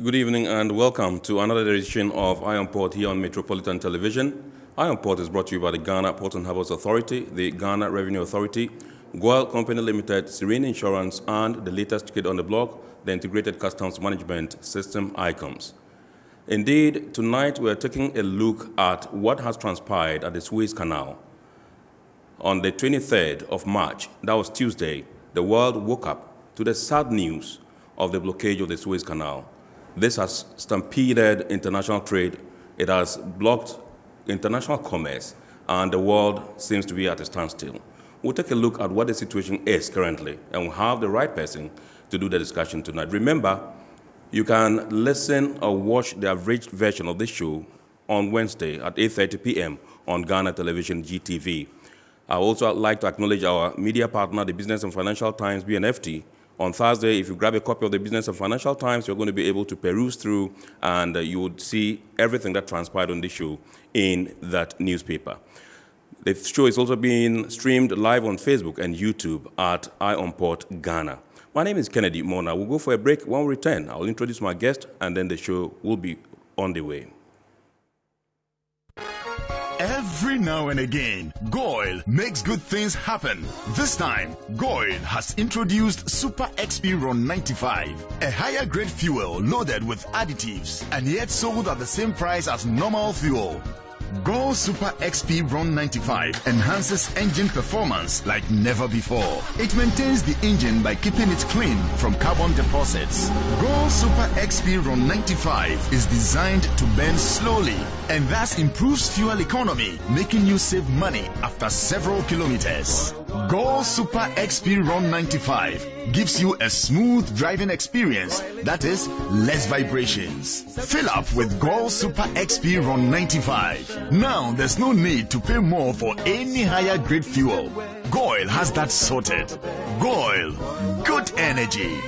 Good evening and welcome to another edition of Iron Port here on Metropolitan Television. Iron Port is brought to you by the Ghana Port and Harbours Authority, the Ghana Revenue Authority, Goyle Company Limited, Serene Insurance, and the latest kid on the block, the Integrated Customs Management System, ICOMS. Indeed, tonight we are taking a look at what has transpired at the Suez Canal. On the 23rd of March, that was Tuesday, the world woke up to the sad news of the blockage of the Suez Canal. This has stampeded international trade, it has blocked international commerce, and the world seems to be at a standstill. We'll take a look at what the situation is currently, and we'll have the right person to do the discussion tonight. Remember, you can listen or watch the abridged version of this show on Wednesday at 8:30 p.m. on Ghana Television GTV. I would also like to acknowledge our media partner, the Business and Financial Times, BNFT. On Thursday, if you grab a copy of the Business and Financial Times, you're going to be able to peruse through, and you would see everything that transpired on this show in that newspaper. The show is also being streamed live on Facebook and YouTube at IONPort Ghana. My name is Kennedy Mona. We'll go for a break. When we return, I'll introduce my guest, and then the show will be on the way. Every now and again, Goyle makes good things happen. This time, Goyle has introduced Super XP Ron 95, a higher grade fuel loaded with additives and yet sold at the same price as normal fuel. Goyle Super XP Ron 95 enhances engine performance like never before. It maintains the engine by keeping it clean from carbon deposits. Goyle Super XP Ron 95 is designed to burn slowly and thus improves fuel economy, making you save money after several kilometers. Goyle Super XP Ron 95 gives you a smooth driving experience, that is, less vibrations. Fill up with Goyle Super XP Ron 95. Now there's no need to pay more for any higher grade fuel. Goyle has that sorted. Goyle, good energy.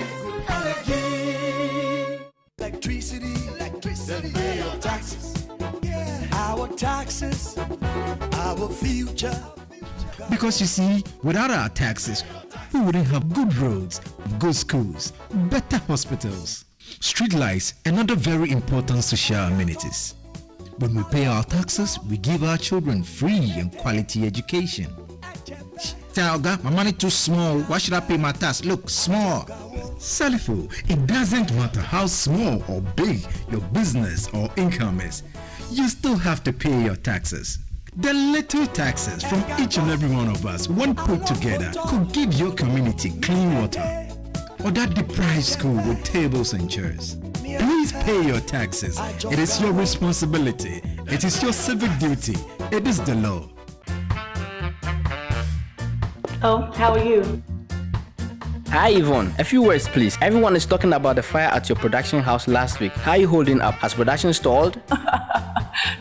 Electricity, pay your taxes. Our taxes, our future. Because you see, without our taxes, we wouldn't have good roads, good schools, better hospitals, streetlights, and other very important social amenities. When we pay our taxes, we give our children free and quality education. Talga, my money too small. Why should I pay my tax? Look, small. Salifo, it doesn't matter how small or big your business or income is. You still have to pay your taxes. The little taxes from each and every one of us, when put together, could give your community clean water or that deprived school with tables and chairs. Please pay your taxes. It is your responsibility. It is your civic duty. It is the law. Oh, how are you? Hi Yvonne, a few words please. Everyone is talking about the fire at your production house last week. How are you holding up? Has production stalled?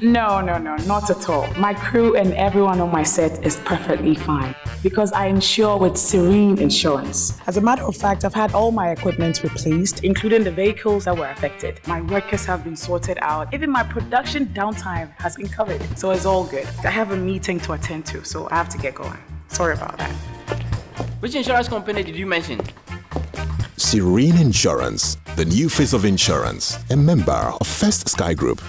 No, not at all. My crew and everyone on my set is perfectly fine because I insure with Serene Insurance. As a matter of fact, I've had all my equipment replaced, including the vehicles that were affected. My workers have been sorted out. Even my production downtime has been covered. So it's all good. I have a meeting to attend to, so I have to get going. Sorry about that. Which insurance company did you mention? Serene Insurance, the new face of insurance, a member of First Sky Group.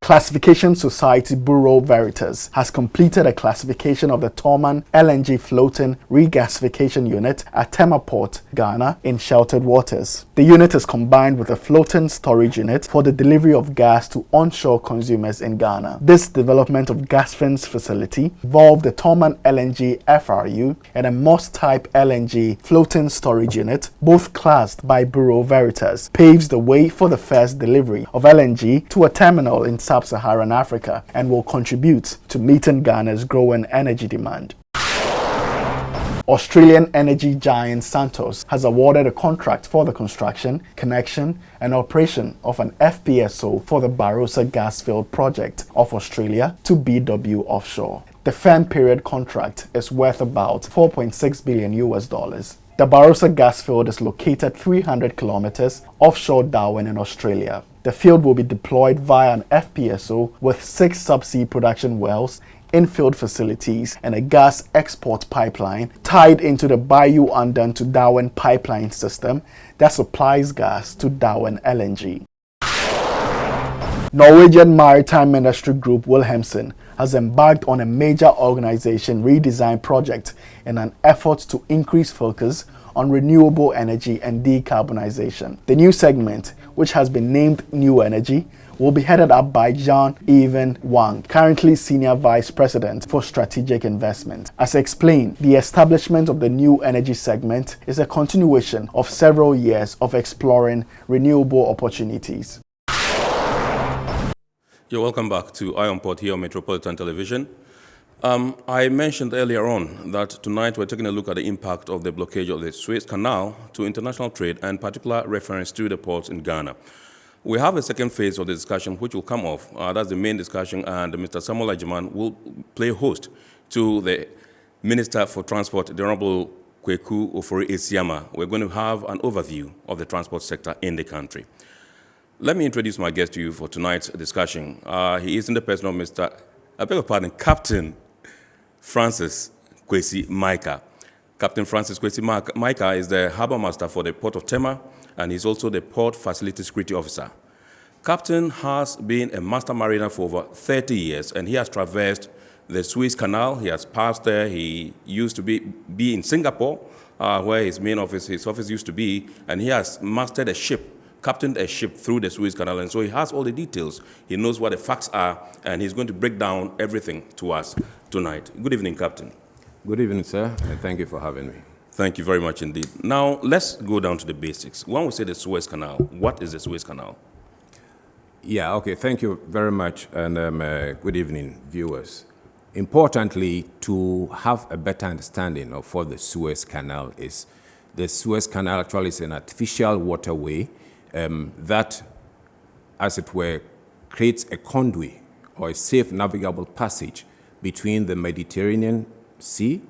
Classification Society Bureau Veritas has completed a classification of the Tema LNG floating regasification unit at Tema Port, Ghana, in sheltered waters. The unit is combined with a floating storage unit for the delivery of gas to onshore consumers in Ghana. This development of gas-fins facility involved the Tema LNG FRU and a Moss-type LNG floating storage unit, both classed by Bureau Veritas, paves the way for the first delivery of LNG to a terminal in Sub-Saharan Africa and will contribute to meeting Ghana's growing energy demand. Australian energy giant Santos has awarded a contract for the construction, connection, and operation of an FPSO for the Barossa gas field project of Australia to BW Offshore. The firm period contract is worth about $4.6 billion US. The Barossa gas field is located 300 kilometers offshore Darwin in Australia. The field will be deployed via an FPSO with 6 subsea production wells, infield facilities, and a gas export pipeline tied into the Bayou Andan to Darwin pipeline system that supplies gas to Darwin LNG. Norwegian Maritime Ministry Group Wilhelmsen has embarked on a major organization redesign project in an effort to increase focus on renewable energy and decarbonization. The new segment, which has been named New Energy, will be headed up by Jean-Yves Wang, currently Senior Vice President for Strategic Investment. As explained, the establishment of the New Energy segment is a continuation of several years of exploring renewable opportunities. You're welcome back to Iron Port here on Metropolitan Television. I mentioned earlier on that tonight we're taking a look at the impact of the blockage of the Suez Canal to international trade and particular reference to the ports in Ghana. We have a second phase of the discussion which will come off. That's the main discussion, and Mr. Samuel Ajiman will play host to the Minister for Transport, the Honorable Kweku Ofori-Esiama. We're going to have an overview of the transport sector in the country. Let me introduce my guest to you for tonight's discussion. He is in the person of Captain Francis Kwesi Micah. Captain Francis Kwesi Micah is the Harbour Master for the Port of Tema, and he's also the Port Facility Security Officer. Captain has been a master mariner for over 30 years, and he has traversed the Suez Canal. He has passed there. He used to be in Singapore, where his office used to be, and he has mastered a ship, captained a ship through the Suez Canal, and so he has all the details. He knows what the facts are, and he's going to break down everything to us tonight. Good evening, Captain. Good evening, sir, and thank you for having me. Thank you very much indeed. Now, let's go down to the basics. When we say the Suez Canal, what is the Suez Canal? Yeah, okay, thank you very much, and good evening, viewers. Importantly, to have a better understanding of what the Suez Canal is, the Suez Canal actually is an artificial waterway that, as it were, creates a conduit or a safe navigable passage between the Mediterranean Sea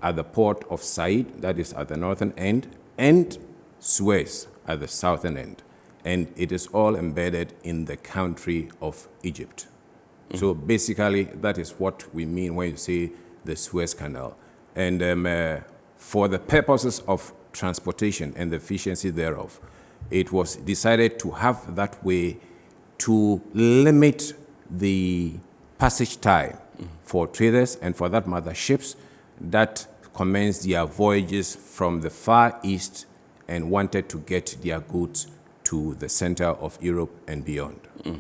at the port of Said, that is at the northern end, and Suez at the southern end. And it is all embedded in the country of Egypt. Mm-hmm. So basically, that is what we mean when you say the Suez Canal. And for the purposes of transportation and the efficiency thereof, it was decided to have that way to limit the passage time for traders and, for that matter, ships that commenced their voyages from the Far East and wanted to get their goods to the center of Europe and beyond. Mm.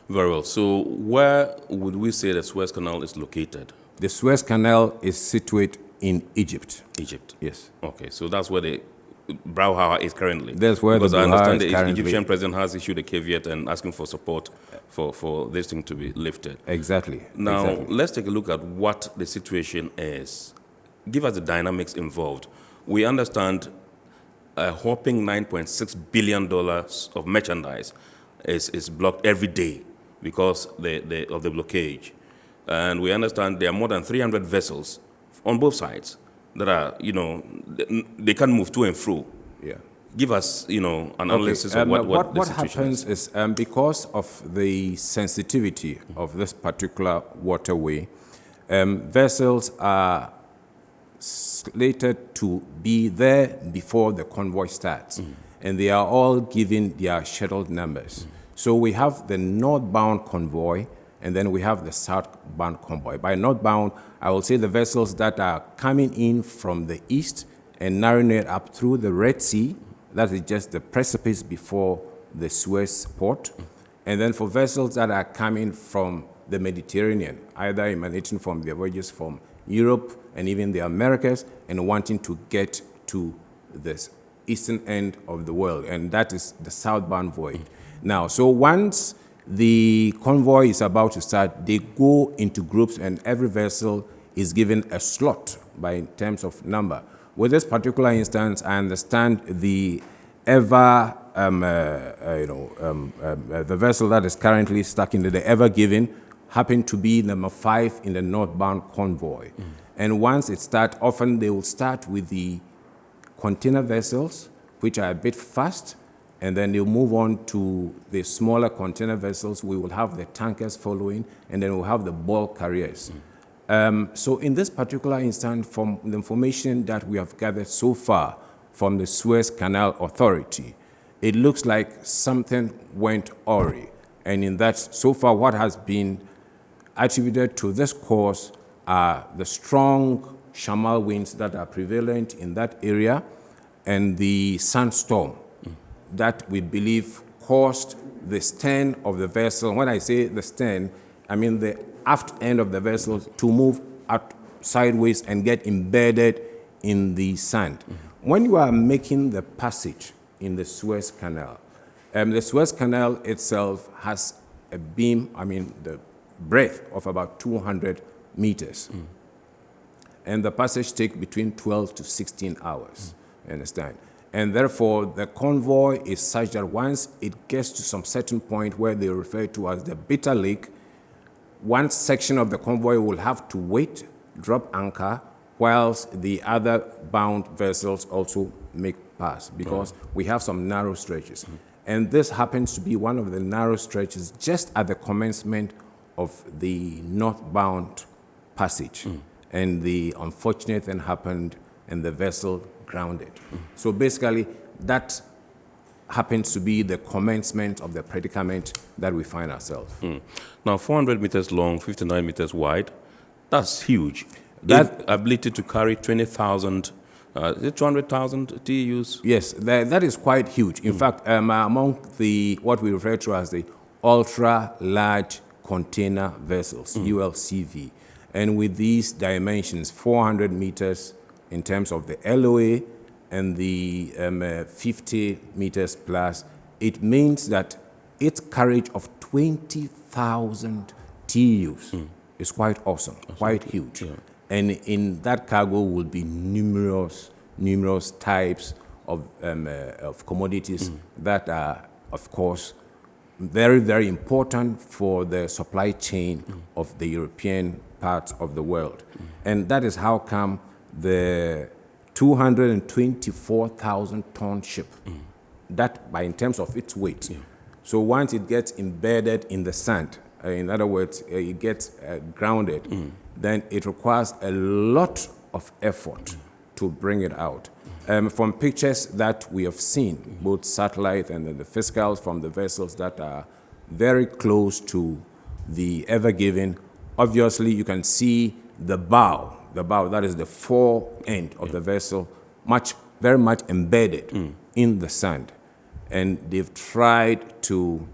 Very well. So where would we say the Suez Canal is located? The Suez Canal is situated in Egypt. Egypt? Yes. Okay, so that's where the Brouhaha is currently. That's where because the I understand is the currently. Egyptian president has issued a caveat and asking for support for this thing to be lifted. Exactly. Now, exactly. Let's take a look at what the situation is. Give us the dynamics involved. We understand a whopping $9.6 billion of merchandise is blocked every day because of the blockage. And we understand there are more than 300 vessels on both sides that are, they can move to and fro. Yeah. Give us, an analysis of what the situation happens is because of the sensitivity of this particular waterway, vessels are slated to be there before the convoy starts, and they are all given their scheduled numbers. So we have the northbound convoy, and then we have the southbound convoy. By northbound, I will say the vessels that are coming in from the east and narrowing it up through the Red Sea. That is just the precipice before the Suez port. And then for vessels that are coming from the Mediterranean, either emanating from their voyages from Europe and even the Americas, and wanting to get to the eastern end of the world, and that is the southbound voyage. Now, so once the convoy is about to start, they go into groups, and every vessel is given a slot by terms of number. With this particular instance, I understand the the vessel that is currently stuck in the Ever Given happened to be number 5 in the northbound convoy. And once it starts, often they will start with the container vessels, which are a bit fast, and then they'll move on to the smaller container vessels. We will have the tankers following, and then we'll have the bulk carriers. So in this particular instance, from the information that we have gathered so far from the Suez Canal Authority, it looks like something went awry. And in that, so far, what has been attributed to this cause are the strong shamal winds that are prevalent in that area and the sandstorm that we believe caused the stern of the vessel. When I say the stern, I mean the aft end of the vessel to move out sideways and get embedded in the sand. When you are making the passage in the Suez Canal, the Suez Canal itself has a beam, the breadth of about 200 meters. And the passage takes between 12 to 16 hours, you understand? And therefore, the convoy is such that once it gets to some certain point where they refer to as the Bitter Lake, one section of the convoy will have to wait, drop anchor, whilst the other bound vessels also make pass, because we have some narrow stretches. And this happens to be one of the narrow stretches just at the commencement of the northbound passage. And the unfortunate thing happened and the vessel grounded. So basically, that happens to be the commencement of the predicament that we find ourselves. Now, 400 meters long, 59 meters wide, that's huge. That ability to carry 20,000, 200,000 TEUs? Yes, that is quite huge. In fact, among what we refer to as the ultra-large container vessels, ULCV, and with these dimensions, 400 meters in terms of the LOA and the 50 meters plus, it means that its carriage of 20,000 TEUs is quite awesome, quite huge. Yeah. And in that cargo will be numerous types of commodities that are, of course, very, very important for the supply chain of the European parts of the world. And that is how come the 224,000 ton ship, that in terms of its weight. So once it gets embedded in the sand, in other words, it gets grounded, then it requires a lot of effort to bring it out. From pictures that we have seen, both satellite and then the physicals from the vessels that are very close to the Ever Given, obviously you can see the bow, that is the fore end of the vessel, very much embedded in the sand. And they've tried to,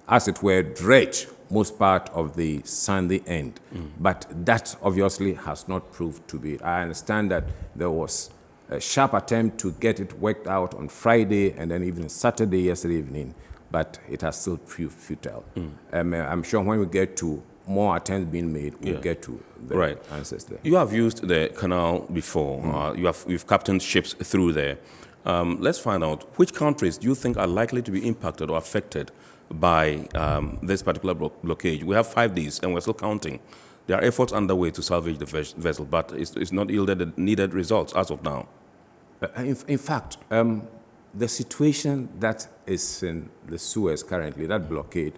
as it were, dredge most part of the sandy end. But that obviously has not proved to be. I understand that there was a sharp attempt to get it worked out on Friday and then even Saturday, yesterday evening, but it has still proved futile. I'm sure when we get to more attempts being made, we'll get to the answers there. You have used the canal before. You've captained ships through there. Let's find out, which countries do you think are likely to be impacted or affected by this particular blockage? We have 5 days and we're still counting. There are efforts underway to salvage the vessel, but it's not yielded the needed results as of now. In fact, the situation that is in the Suez currently, that blockade,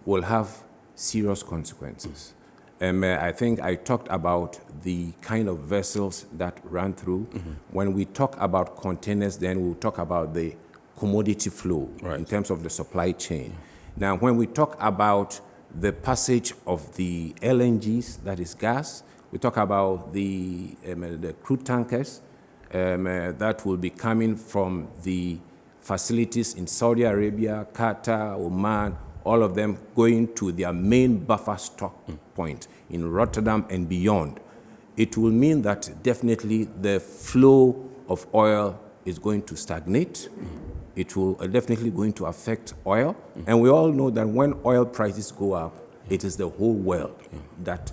will have serious consequences. I think I talked about the kind of vessels that run through. When we talk about containers, then we'll talk about the commodity flow in terms of the supply chain. Now, when we talk about the passage of the LNGs, that is gas, we talk about the crude tankers that will be coming from the facilities in Saudi Arabia, Qatar, Oman, all of them going to their main buffer stock point in Rotterdam and beyond. It will mean that definitely the flow of oil is going to stagnate. It will definitely going to affect oil. And we all know that when oil prices go up, it is the whole world that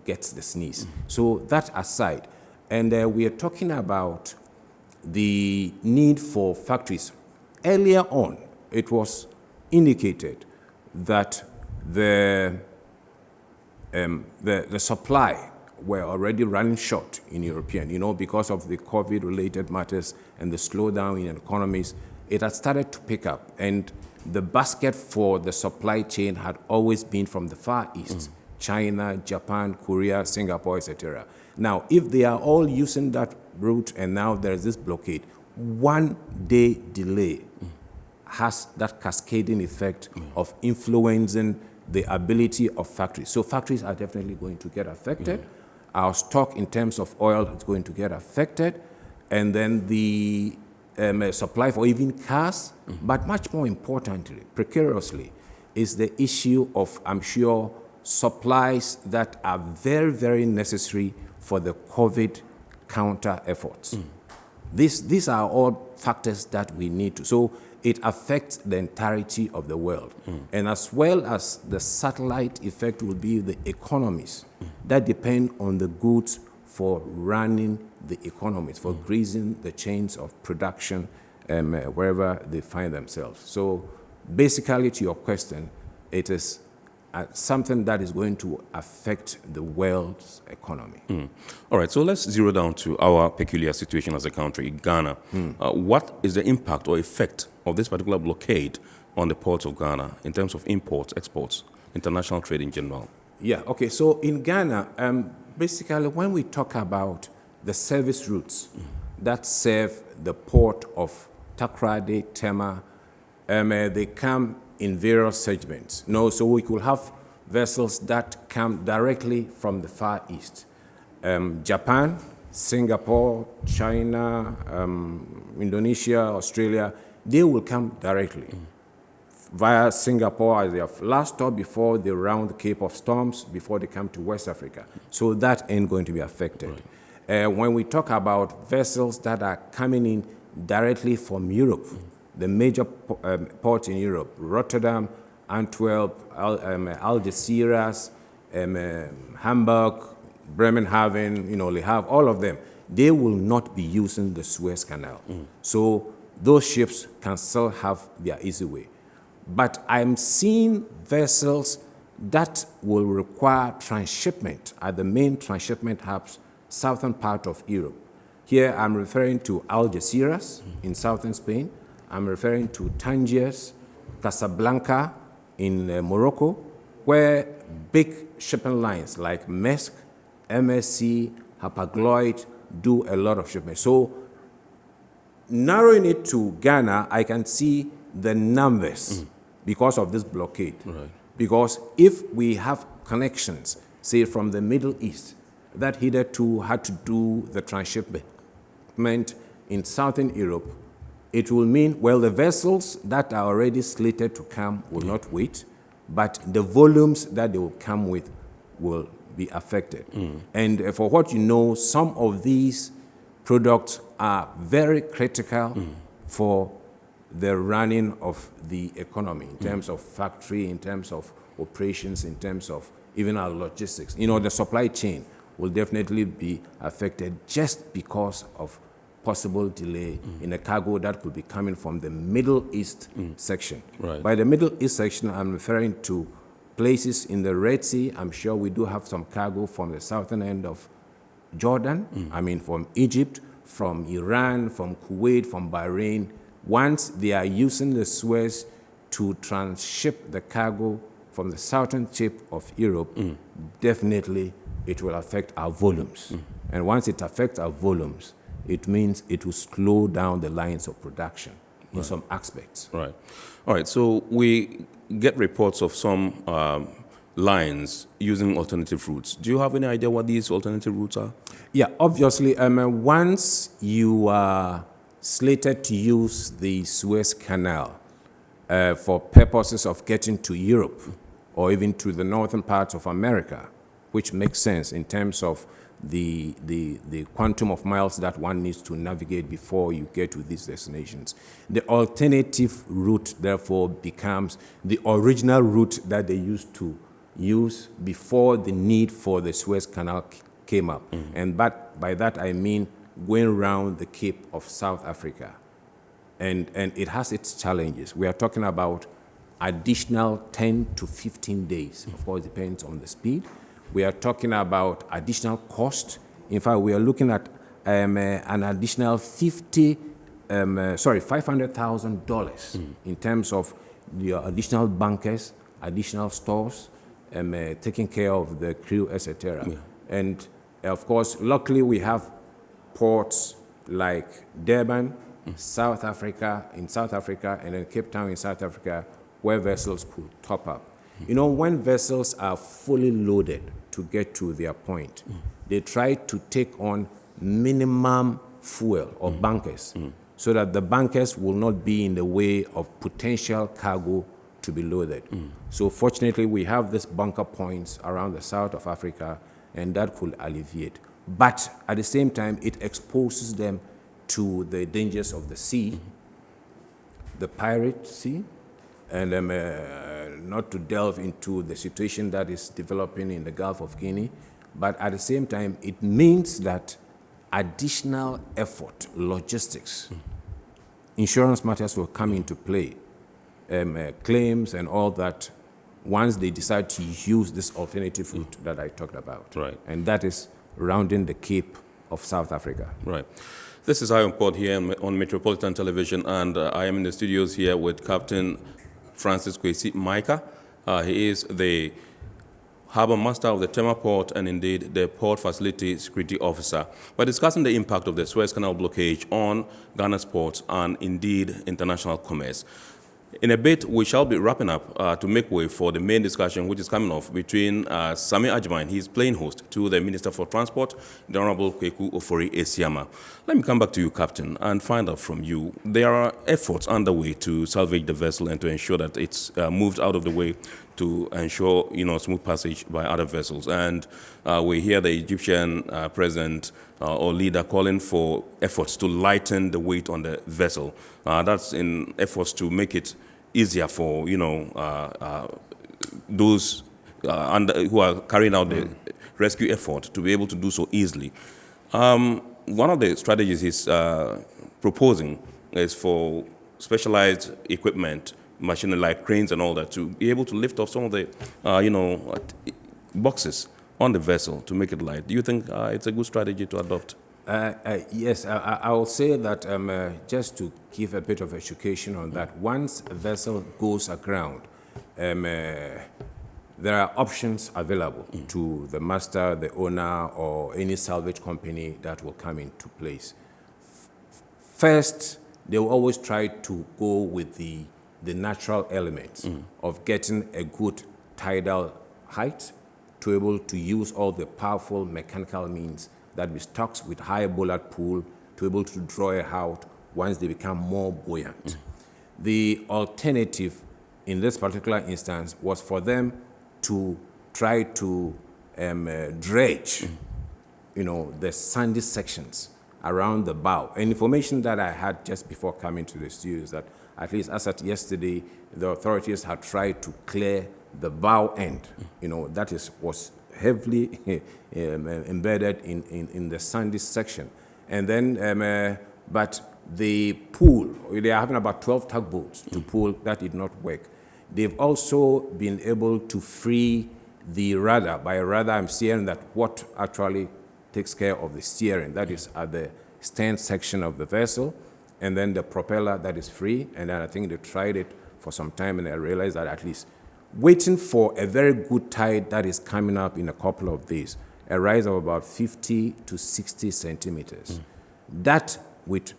gets the sneeze. So that aside, and we are talking about the need for factories. Earlier on, it was indicated that the supply were already running short in European, because of the COVID-related matters and the slowdown in economies. It had started to pick up, and the basket for the supply chain had always been from the Far East, China, Japan, Korea, Singapore, etc. Now, if they are all using that route and now there's this blockade, 1 day delay has that cascading effect of influencing the ability of factories. So factories are definitely going to get affected. Our stock in terms of oil is going to get affected. And then the supply for even cars, but much more importantly, precariously, is the issue of, I'm sure, supplies that are very, very necessary for the COVID counter efforts. These are all factors that we need to. So it affects the entirety of the world. And as well as the satellite effect will be the economies that depend on the goods for running the economies, for greasing the chains of production wherever they find themselves. So basically, to your question, it is something that is going to affect the world's economy. All right, so let's zero down to our peculiar situation as a country, Ghana. What is the impact or effect of this particular blockade on the ports of Ghana in terms of imports, exports, international trade in general? Yeah, okay, so in Ghana, basically when we talk about the service routes that serve the port of Takoradi, Tema, they come in various segments. So we could have vessels that come directly from the Far East. Japan, Singapore, China, Indonesia, Australia, they will come directly via Singapore as their last stop before they round the Cape of Storms, before they come to West Africa. So that ain't going to be affected. When we talk about vessels that are coming in directly from Europe, the major ports in Europe, Rotterdam, Antwerp, Algeciras, Hamburg, Bremenhaven, Le Havre, all of them, they will not be using the Suez Canal. So those ships can still have their easy way. But I'm seeing vessels that will require transshipment at the main transshipment hubs, southern part of Europe. Here I'm referring to Algeciras in southern Spain. I'm referring to Tangiers, Casablanca in Morocco, where big shipping lines like Maersk, MSC, Hapag-Lloyd do a lot of shipment. So narrowing it to Ghana, I can see the numbers because of this blockade. Because if we have connections, say from the Middle East, that hitherto had to do the transshipment in Southern Europe, it will mean, well, the vessels that are already slated to come will not wait, but the volumes that they will come with will be affected. And for what you know, some of these products are very critical for the running of the economy in terms of factory, in terms of operations, in terms of even our logistics. The supply chain will definitely be affected just because of possible delay in a cargo that could be coming from the Middle East section. By the Middle East section, I'm referring to places in the Red Sea. I'm sure we do have some cargo from the southern end of Jordan, from Egypt, from Iran, from Kuwait, from Bahrain. Once they are using the Suez to transship the cargo from the southern tip of Europe, definitely it will affect our volumes. And once it affects our volumes, it means it will slow down the lines of production in some aspects. All right, so we get reports of some lines using alternative routes. Do you have any idea what these alternative routes are? Yeah, obviously, once you are slated to use the Suez Canal for purposes of getting to Europe or even to the northern parts of America, which makes sense in terms of the quantum of miles that one needs to navigate before you get to these destinations. The alternative route, therefore, becomes the original route that they used to used before the need for the Suez Canal came up. And by that I mean going around the Cape of South Africa. And it has its challenges. We are talking about additional 10 to 15 days. Of course, it depends on the speed. We are talking about additional cost. In fact, we are looking at an additional $500,000 in terms of the additional bunkers, additional stores, taking care of the crew, etc. Yeah. And of course, luckily we have ports like Durban, South Africa, and then Cape Town in South Africa, where vessels could top up. You know, when vessels are fully loaded to get to their point, they try to take on minimum fuel or bunkers so that the bunkers will not be in the way of potential cargo to be loaded. So fortunately, we have these bunker points around the south of Africa, and that could alleviate. But at the same time, it exposes them to the dangers of the sea, the pirate sea, and not to delve into the situation that is developing in the Gulf of Guinea. But at the same time, it means that additional effort, logistics, insurance matters will come into play, claims and all that, once they decide to use this alternative route that I talked about. Right. And that is rounding the Cape of South Africa. Right. This is Iron Port here on Metropolitan Television, and I am in the studios here with Captain Francis Kwesi Micah. He is the Harbour Master of the Tema Port and indeed the Port Facility Security Officer. We're discussing the impact of the Suez Canal Blockage on Ghana's ports and indeed international commerce. In a bit, we shall be wrapping up to make way for the main discussion, which is coming off between Sami Ajman, he's playing host to the Minister for Transport, the Honorable Kweku Ofori-Esiama. Let me come back to you, Captain, and find out from you. There are efforts underway to salvage the vessel and to ensure that it's moved out of the way to ensure, smooth passage by other vessels. And we hear the Egyptian president or leader calling for efforts to lighten the weight on the vessel. That's in efforts to make it easier for, those who are carrying out the rescue effort to be able to do so easily. One of the strategies he's proposing is for specialized equipment, machinery like cranes and all that, to be able to lift off some of the, boxes on the vessel to make it light. Do you think it's a good strategy to adopt? Yes, I will say that just to give a bit of education on that, once a vessel goes aground, there are options available to the master, the owner, or any salvage company that will come into place. First, they will always try to go with the natural elements of getting a good tidal height, to be able to use all the powerful mechanical means that we stocks with high bollard pool to be able to draw it out once they become more buoyant. The alternative in this particular instance was for them to try to dredge, the sandy sections around the bow. And information that I had just before coming to the studio is that, at least as at yesterday, the authorities had tried to clear the bow end, that was heavily embedded in the sandy section. And then, but the pool, they are having about 12 tugboats to pull, that did not work. They've also been able to free the rudder. By rudder, I'm saying that what actually takes care of the steering, that is at the stern section of the vessel, and then the propeller that is free. And then I think they tried it for some time, and I realized that at least waiting for a very good tide that is coming up in a couple of days, a rise of about 50 to 60 centimeters. That with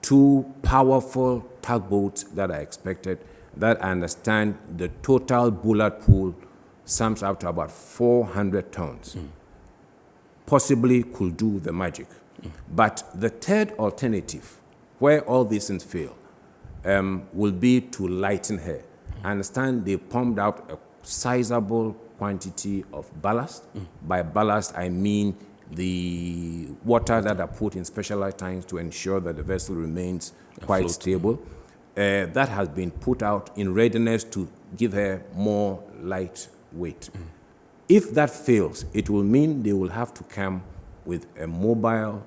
two powerful tugboats that are expected, that I understand the total bollard pool sums up to about 400 tons, possibly could do the magic. But the third alternative, where all these things fail, will be to lighten her. I understand they pumped out a sizable quantity of ballast. By ballast, I mean the water that are put in specialized tanks to ensure that the vessel remains quite stable. That has been put out in readiness to give her more light wait. If that fails, it will mean they will have to come with a mobile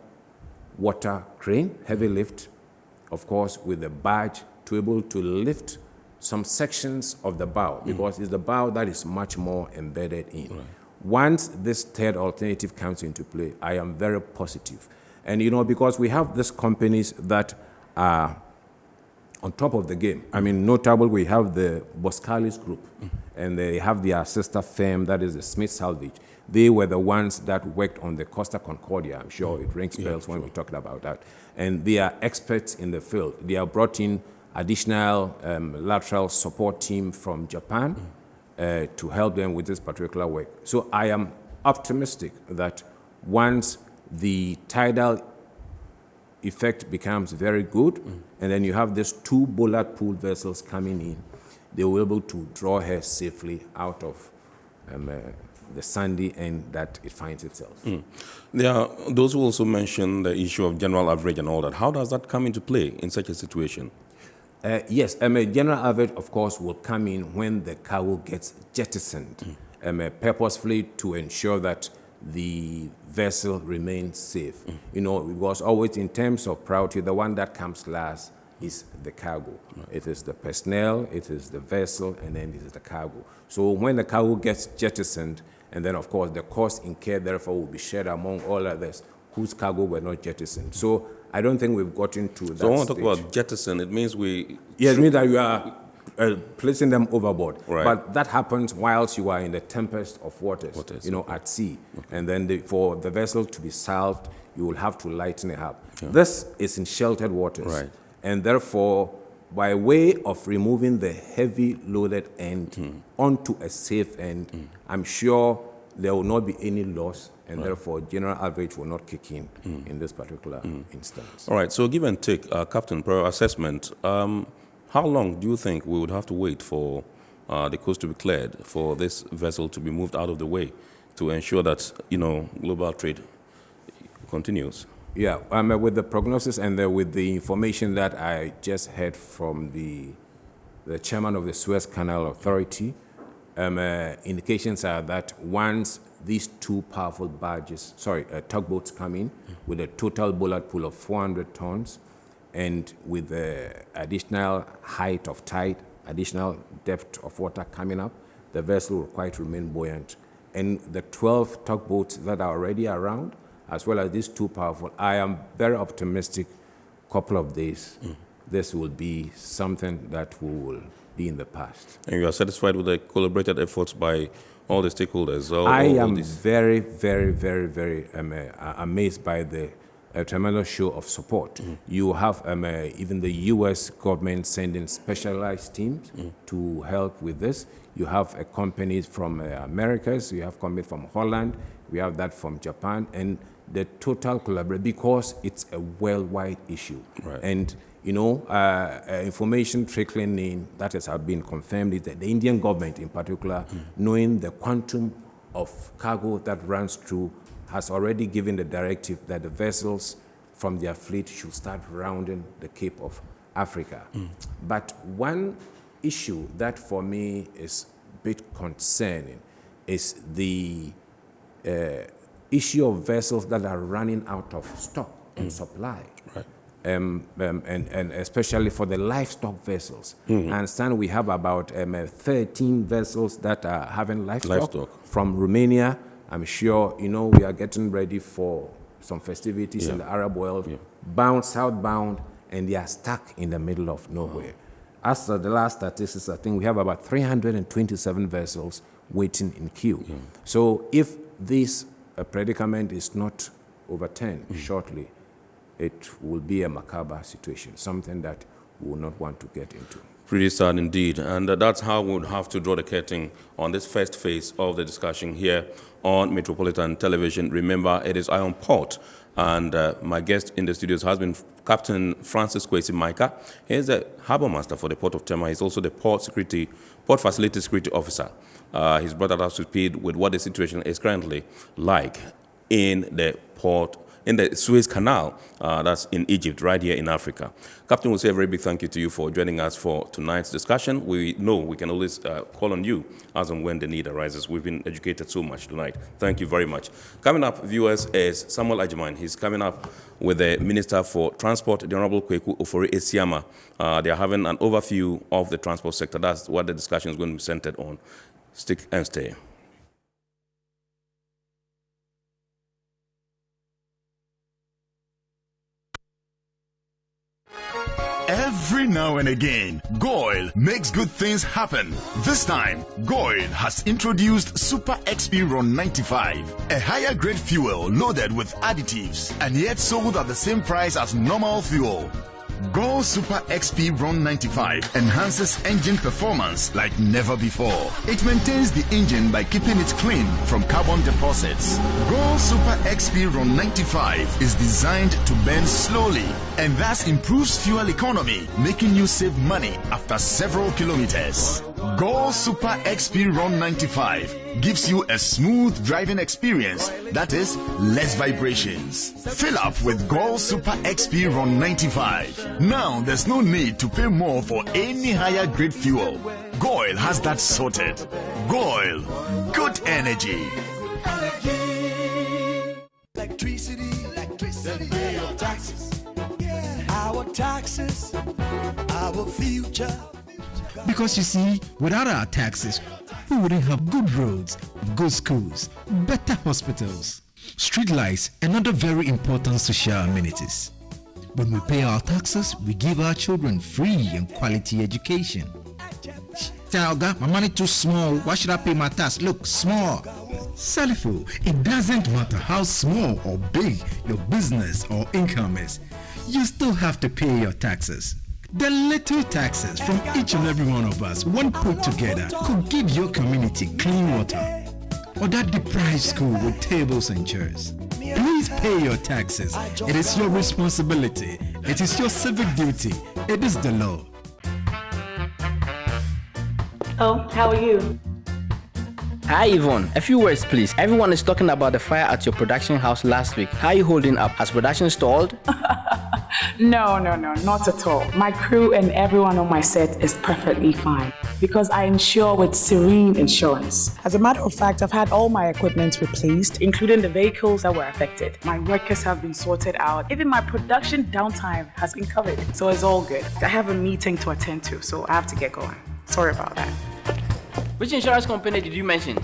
water crane, heavy lift, of course, with a barge to be able to lift some sections of the bow, because it's the bow that is much more embedded in. Right. Once this third alternative comes into play, I am very positive. And, you know, because we have these companies that are on top of the game. I mean, notable, we have the Boscalis Group, and they have their sister firm, that is the Smith Salvage. They were the ones that worked on the Costa Concordia. I'm sure it rings bells when we talked about that. And they are experts in the field. They have brought in additional lateral support team from Japan to help them with this particular work. So I am optimistic that once the tidal effect becomes very good, and then you have these 2 bollard pull vessels coming in, they will be able to draw her safely out of the sandy end that it finds itself. There are those who also mention the issue of general average and all that. How does that come into play in such a situation? Yes, a general average, of course, will come in when the cargo gets jettisoned, purposefully to ensure that the vessel remains safe. You know, it was always in terms of priority, the one that comes last is the cargo. Right. It is the personnel, it is the vessel, and then it is the cargo. So when the cargo gets jettisoned, and then of course the cost incurred therefore will be shared among all others whose cargo were not jettisoned. So I don't think we've gotten to that. So when we talk about jettison, it means we... Yeah, it means that you are placing them overboard. Right. But that happens whilst you are in the tempest of waters, you know, at sea. Okay. And then for the vessel to be salved, you will have to lighten it up. Yeah. This is in sheltered waters. Right. And therefore, by way of removing the heavy loaded end onto a safe end, I'm sure there will not be any loss, and therefore general average will not kick in this particular instance. All right, so give and take, Captain, per assessment, how long do you think we would have to wait for the coast to be cleared, for this vessel to be moved out of the way to ensure that, you know, global trade continues? Yeah, with the prognosis and with the information that I just heard from the chairman of the Suez Canal Authority, indications are that once these 2 powerful barges, tugboats come in with a total bollard pull of 400 tons and with the additional height of tide, additional depth of water coming up, the vessel will quite remain buoyant. And the 12 tugboats that are already around, as well as these 2 powerful, I am very optimistic. Couple of days, this will be something that will be in the past. And you are satisfied with the collaborated efforts by all the stakeholders? I am very, very, very, very amazed by the tremendous show of support. You have even the U.S. government sending specialized teams to help with this. You have companies from Americas, you have companies from Holland, we have that from Japan, and the total collaboration, because it's a worldwide issue. Right. And, you know, information trickling in that has been confirmed is that the Indian government in particular, knowing the quantum of cargo that runs through, has already given the directive that the vessels from their fleet should start rounding the Cape of Africa. But one issue that for me is a bit concerning is the issue of vessels that are running out of stock and supply. Right. And especially for the livestock vessels. I understand we have about 13 vessels that are having livestock from Romania. I'm sure, you know, we are getting ready for some festivities in the Arab world, bound southbound, and they are stuck in the middle of nowhere. As for the last statistics, I think we have about 327 vessels waiting in queue. So if this predicament is not overturned shortly, it will be a macabre situation, something that we will not want to get into. Pretty sad indeed, and that's how we would have to draw the curtain on this first phase of the discussion here on Metropolitan Television. Remember, it is Iron Port, and my guest in the studios has been Captain Francis Kwesi Micah. He is the Harbour Master for the Port of Tema. He's also the Port Facility Security Officer. He's brought us up to speed with what the situation is currently like in the port in the Suez Canal, that's in Egypt, right here in Africa. Captain, we'll say a very big thank you to you for joining us for tonight's discussion. We know we can always call on you as and when the need arises. We've been educated so much tonight. Thank you very much. Coming up, viewers, is Samuel Ajiman. He's coming up with the Minister for Transport, the Honorable Kweku Ofori-Esiama. They are having an overview of the transport sector. That's what the discussion is going to be centered on. Stick and stay. Every now and again, Goil makes good things happen. This time, Goil has introduced Super XP Ron 95, a higher grade fuel loaded with additives and yet sold at the same price as normal fuel. Goil Super XP Ron 95 enhances engine performance like never before. It maintains the engine by keeping it clean from carbon deposits. Goil Super XP Ron 95 is designed to burn slowly and thus improves fuel economy, making you save money after several kilometers. Goil Super XP Ron 95 gives you a smooth driving experience, that is, less vibrations. Fill up with Goil Super XP Ron 95. Now there's no need to pay more for any higher grade fuel. Goil has that sorted. Goil, good energy. Electricity, then pay your taxes. Our taxes, our future. Because you see, without our taxes, we wouldn't have good roads, good schools, better hospitals, street lights, and other very important social amenities. When we pay our taxes, we give our children free and quality education. Talga, my money too small. Why should I pay my tax? Look, small. Salifo, it doesn't matter how small or big your business or income is. You still have to pay your taxes. The little taxes from each and every one of us, when put together, could give your community clean water or that deprived school with tables and chairs. Please pay your taxes. It is your responsibility. It is your civic duty. It is the law. Oh, how are you? Hi Yvonne, a few words please. Everyone is talking about the fire at your production house last week. How are you holding up? Has production stalled? No, not at all. My crew and everyone on my set is perfectly fine because I insure with Serene Insurance. As a matter of fact, I've had all my equipment replaced, including the vehicles that were affected. My workers have been sorted out. Even my production downtime has been covered. So it's all good. I have a meeting to attend to, so I have to get going. Sorry about that. Which insurance company did you mention?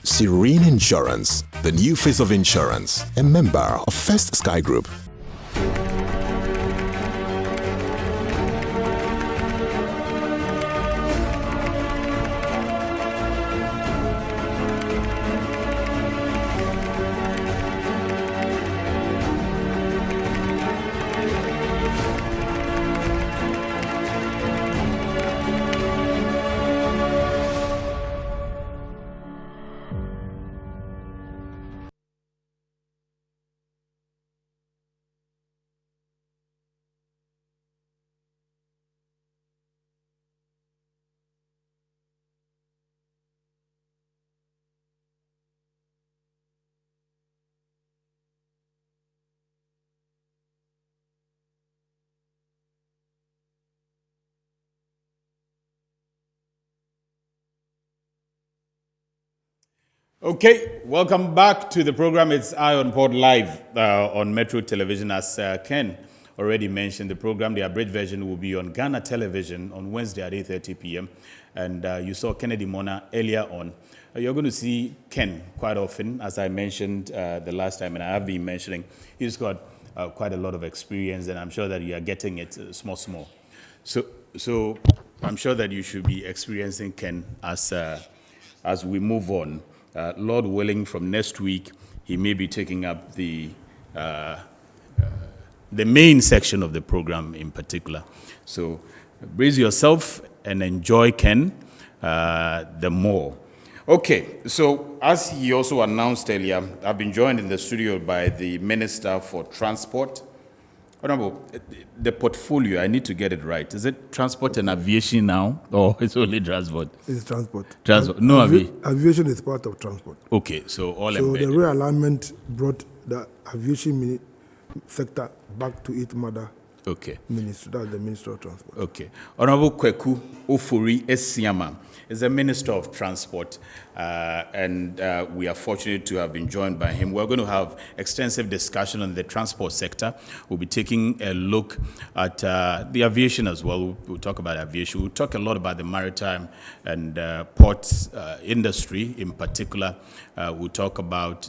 Serene Insurance, the new face of insurance, a member of First Sky Group. Okay, welcome back to the program. It's Eye on Port Live on Metro Television. As Ken already mentioned, the program, the abridged version, will be on Ghana Television on Wednesday at 8:30 p.m. And you saw Kennedy Mona earlier on. You're going to see Ken quite often, as I mentioned the last time, and I have been mentioning. He's got quite a lot of experience, and I'm sure that you are getting it small. So I'm sure that you should be experiencing Ken as we move on. Lord willing, from next week, he may be taking up the main section of the program in particular. So brace yourself and enjoy Ken the more. Okay, so as he also announced earlier, I've been joined in the studio by the Minister for Transport, Honorable, the portfolio, I need to get it right. Is it transport and aviation now, or it's only transport? It's transport. Transport, no aviation is part of transport. Okay, so all So embedded. the realignment brought the aviation sector back to its mother ministry, that's the Minister of Transport. Okay. Honorable Kweku Ofori Esiama is the Minister of Transport, and we are fortunate to have been joined by him. We're going to have extensive discussion on the transport sector. We'll be taking a look at the aviation as well. We'll talk about aviation. We'll talk a lot about the maritime and ports industry in particular. We'll talk about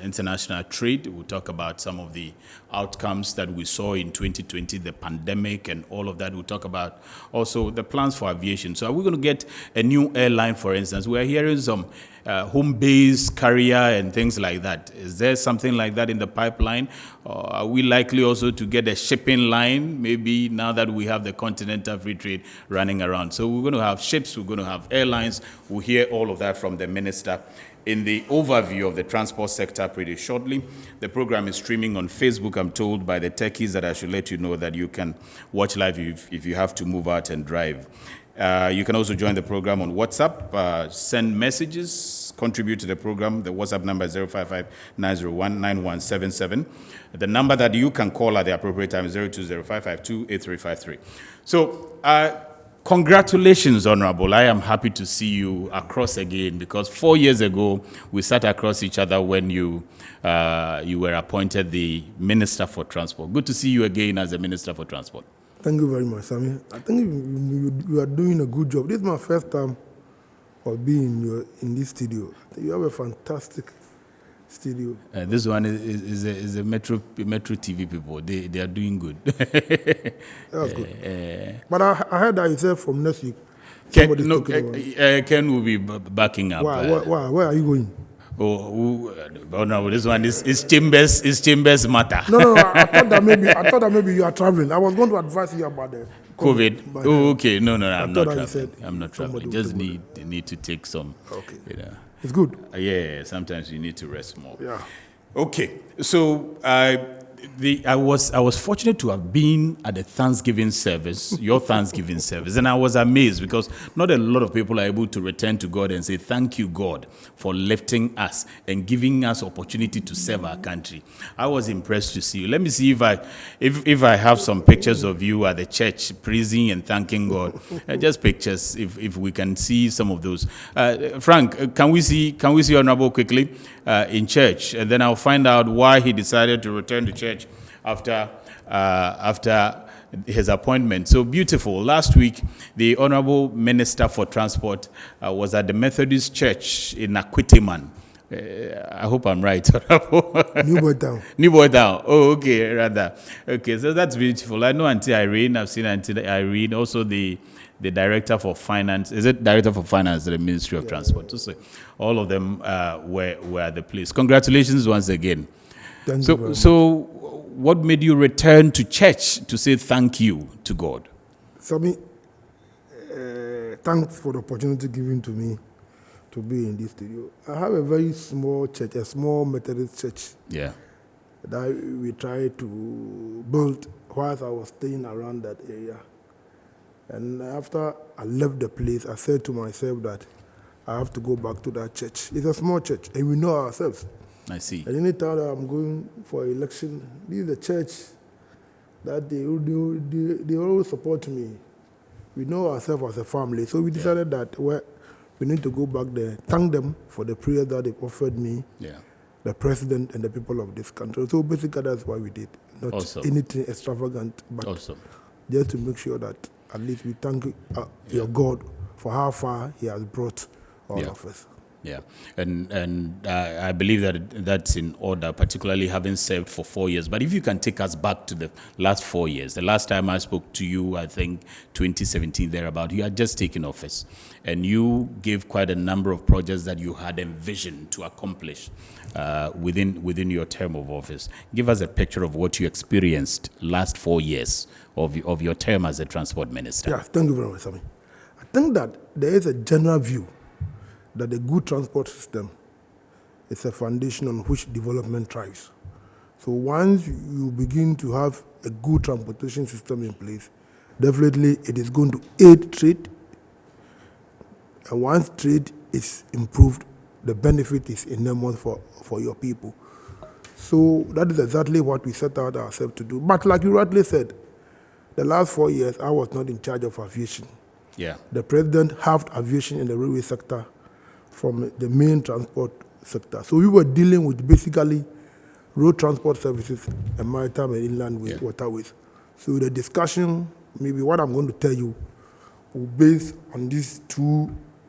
international trade. We'll talk about some of the outcomes that we saw in 2020, the pandemic and all of that. We'll talk about also the plans for aviation. So are we going to get a new airline, for instance? We're hearing some home-based carrier and things like that. Is there something like that in the pipeline? Or are we likely also to get a shipping line, maybe now that we have the continental free trade running around? So we're going to have ships, we're going to have airlines. We'll hear all of that from the minister in the overview of the transport sector pretty shortly. The program is streaming on Facebook. I'm told by the techies that I should let you know that you can watch live if you have to move out and drive. You can also join the program on WhatsApp, send messages, contribute to the program. The WhatsApp number is 055-901-9177. The number that you can call at the appropriate time is 020-552-8353. So, congratulations, Honorable. I am happy to see you across again, because 4 years ago, we sat across each other when you were appointed the Minister for Transport. Good to see you again as the Minister for Transport. Thank you very much, Sammy. I think you are doing a good job. This is my first time of being in this studio. You have a fantastic studio. This one is a Metro TV people. They are doing good. That's good. But I heard that you said from next week. Ken will be backing up. Why? Where are you going? Oh no! This one is Chambers matter. No. I thought that maybe you are traveling. I was going to advise you about the COVID. Okay. No. I'm not traveling. Just need to take some. Okay. It's good. Yeah. Sometimes you need to rest more. Yeah. Okay. So I was fortunate to have been at the Thanksgiving service, your Thanksgiving service, and I was amazed because not a lot of people are able to return to God and say, thank you, God, for lifting us and giving us opportunity to serve our country. I was impressed to see you. Let me see if I have some pictures of you at the church praising and thanking God. Just pictures, if we can see some of those. Frank, can we see Honorable quickly in church, and then I'll find out why he decided to return to church after his appointment. So beautiful. Last week, the Honorable Minister for Transport was at the Methodist Church in Akwiteman. I hope I'm right. Newboy Town. Oh, okay, rather. Okay, so that's beautiful. I know Auntie Irene. I've seen Auntie Irene. Also the Director for Finance. Is it Director for Finance at the Ministry of Transport? So all of them were at the place. Congratulations once again. Thank you very much. So what made you return to church to say thank you to God? Sammy, thanks for the opportunity given to me to be in this studio. I have a very small church, a small Methodist church. Yeah. That we tried to build whilst I was staying around that area. And after I left the place, I said to myself that I have to go back to that church. It's a small church, and we know ourselves. I see. And any time that I'm going for election, this is the church that they always support me. We know ourselves as a family. So we decided that we need to go back there, thank them for the prayer that they offered me, the president and the people of this country. So basically that's why we did. Not anything extravagant, but just to make sure that at least we thank your God for how far he has brought all of us. Yeah, and I believe that that's in order, particularly having served for 4 years. But if you can take us back to the last 4 years, the last time I spoke to you, I think 2017 thereabout, you had just taken office, and you gave quite a number of projects that you had envisioned to accomplish within your term of office. Give us a picture of what you experienced last 4 years of your term as a transport minister. Yeah, thank you very much, Sammy. I think that there is a general view that a good transport system is a foundation on which development thrives. So once you begin to have a good transportation system in place, definitely it is going to aid trade. And once trade is improved, the benefit is enormous for your people. So that is exactly what we set out ourselves to do. But like you rightly said, the last 4 years, I was not in charge of aviation. Yeah. The president halved aviation in the railway sector from the main transport sector. So we were dealing with basically road transport services and maritime and inland waterways. So the discussion, maybe what I'm going to tell you, will be based on these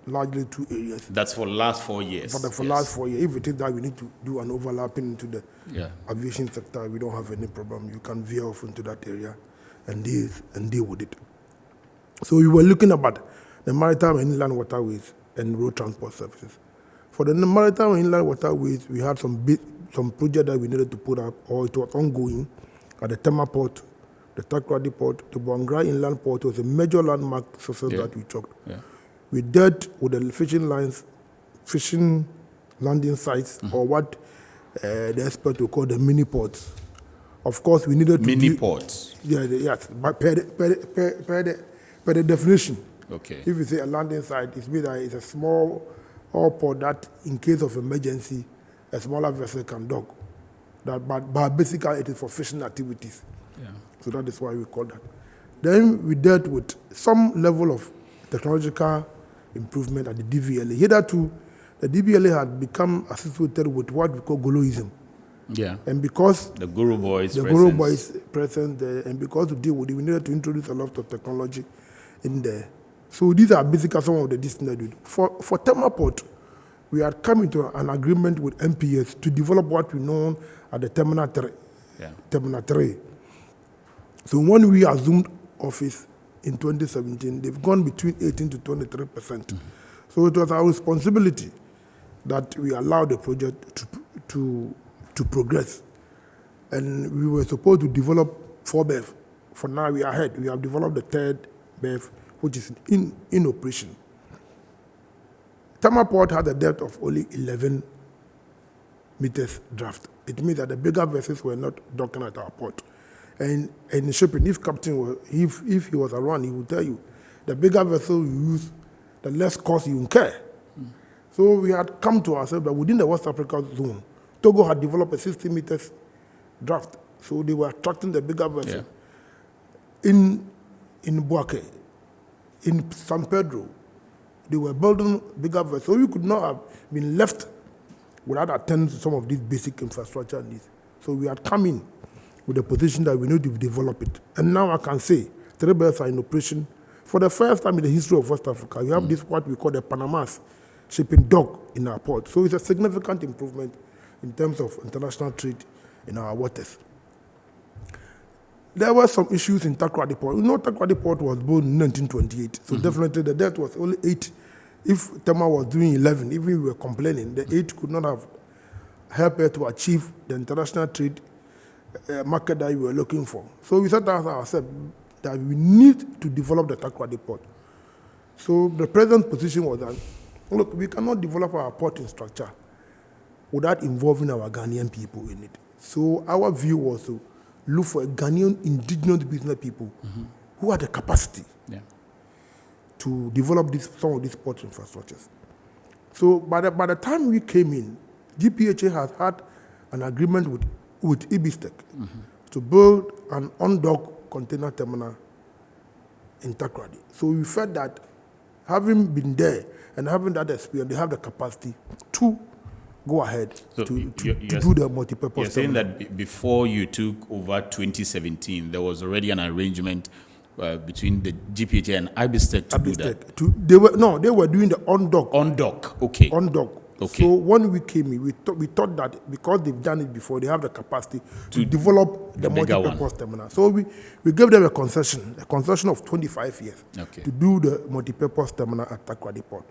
largely two areas. That's for the last 4 years. For the last 4 years. If it is that we need to do an overlapping into the aviation sector, we don't have any problem. You can veer off into that area and deal with it. So we were looking about the maritime and inland waterways and road transport services. For the maritime and inland waterways, we had some project that we needed to put up, or it was ongoing, at the Tema port, the Takoradi port, the Bwangra inland port was a major landmark success that we took. Yeah. We dealt with the fishing landing sites, or what the expert will call the mini ports. Of course, we needed to mini ports. Yes, but per the definition. Okay. If you say a landing site, it means that it's a small port that, in case of emergency, a smaller vessel can dock. But basically, it is for fishing activities. Yeah. So that is why we call that. Then we dealt with some level of technological improvement at the DVLA. Hitherto, the DVLA had become associated with what we call Goloism. Yeah. And because the Guru Boys presence there, and because to deal with it, we needed to introduce a lot of technology in there. So these are basically some of the distance that we do. For Tema Port, we had come into an agreement with MPS to develop what we know as the Terminal 3. Yeah. Terminal 3. So when we assumed office in 2017, they've gone between 18 to 23%. Mm-hmm. So it was our responsibility that we allowed the project to progress. And we were supposed to develop 4 BEV. For now, we are ahead. We have developed the 3rd BEV, which is in operation. Tema Port had a depth of only 11 meters draft. It means that the bigger vessels were not docking at our port. And in shipping, if he was around, he would tell you, the bigger vessel you use, the less cost you incur. So we had come to ourselves that within the West Africa zone, Togo had developed a 60 meters draft. So they were attracting the bigger vessel. Yeah. In Buake, in San Pedro, they were building bigger vessels. So we could not have been left without attending to some of these basic infrastructure needs. So we had come in with a position that we need to develop it. And now I can say 3 BEVs are in operation. For the first time in the history of West Africa, we have this what we call the Panama's shipping dock in our port. So it's a significant improvement in terms of international trade in our waters. There were some issues in Takoradi Port. You know, Takoradi Port was built in 1928, so definitely the debt was only 8. If Tema was doing 11, even we were complaining, the 8 could not have helped her to achieve the international trade market that we were looking for. So we set ourselves that we need to develop the Takoradi Port. So the present position was that, look, we cannot develop our porting structure without involving our Ghanaian people in it. So our view was to look for a Ghanaian indigenous business people who had the capacity to develop some of these port infrastructures. So by the time we came in, GPHA has had an agreement with Ibistek to build an on-dock container terminal in Takoradi. So we felt that having been there and having that experience, they have the capacity to go ahead to do the multipurpose. You're saying that before you took over 2017, there was already an arrangement between the GPHA and Ibistek to do that? They were doing the on-dock. On-dock, okay. On-dock. Okay. So when we came in, we thought that because they've done it before, they have the capacity to develop the multipurpose terminal. So we gave them a concession of 25 years to do the multipurpose terminal at Takoradi Port.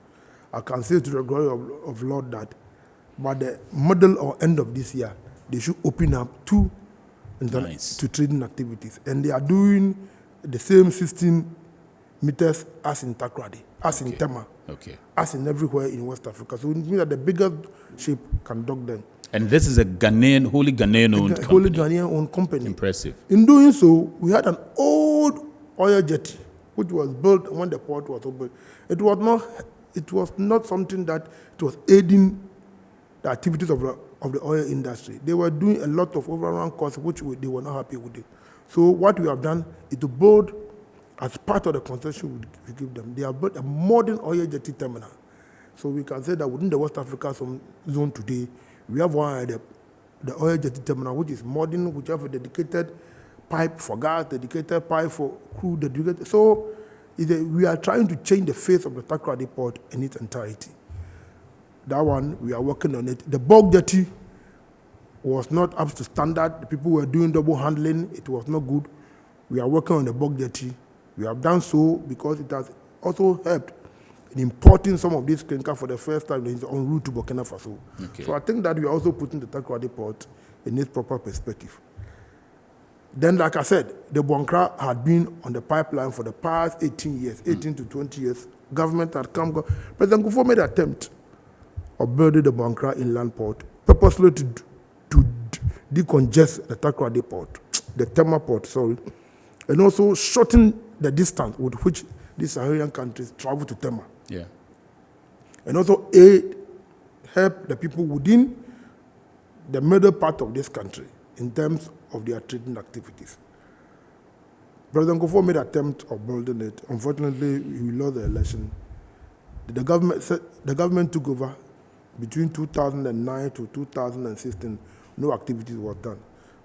I can say to the glory of Lord that by the middle or end of this year, they should open up to trading activities. And they are doing the same 16 meters as in Takoradi, as in Tema, as in everywhere in West Africa. So it means that the biggest ship can dock them. And this is a Ghanaian, wholly Ghanaian-owned company. Wholly Ghanaian-owned company. Impressive. In doing so, we had an old oil jetty, which was built when the port was opened. It was not something that it was aiding the activities of the oil industry. They were doing a lot of overrun costs, which they were not happy with it. So what we have done is to build, as part of the concession we give them, they have built a modern oil jetty terminal. So we can say that within the West Africa zone today, we have one of the oil jetty terminal, which is modern, which have a dedicated pipe for gas, dedicated pipe for crude, dedicated. So we are trying to change the face of the Takoradi port in its entirety. That one, we are working on it. The bulk jetty was not up to standard. The people were doing double handling. It was not good. We are working on the bulk jetty. We have done so because it has also helped in importing some of these clinker for the first time en route to Burkina Faso. Okay. So I think that we are also putting the Takoradi port in its proper perspective. Then, like I said, the Boankra had been on the pipeline for the past 18 years, 18 to 20 years. Government had come. President Kufuor made an attempt of building the Boankra inland port, purposely to decongest the Takoradi port, the Tema port, sorry, and also shorten the distance with which these Saharan countries travel to Tema. Yeah. And also help the people within the middle part of this country in terms of their trading activities. President Kufuor made an attempt of building it. Unfortunately, he lost the election. The government took over between 2009 to 2016. No activities were done.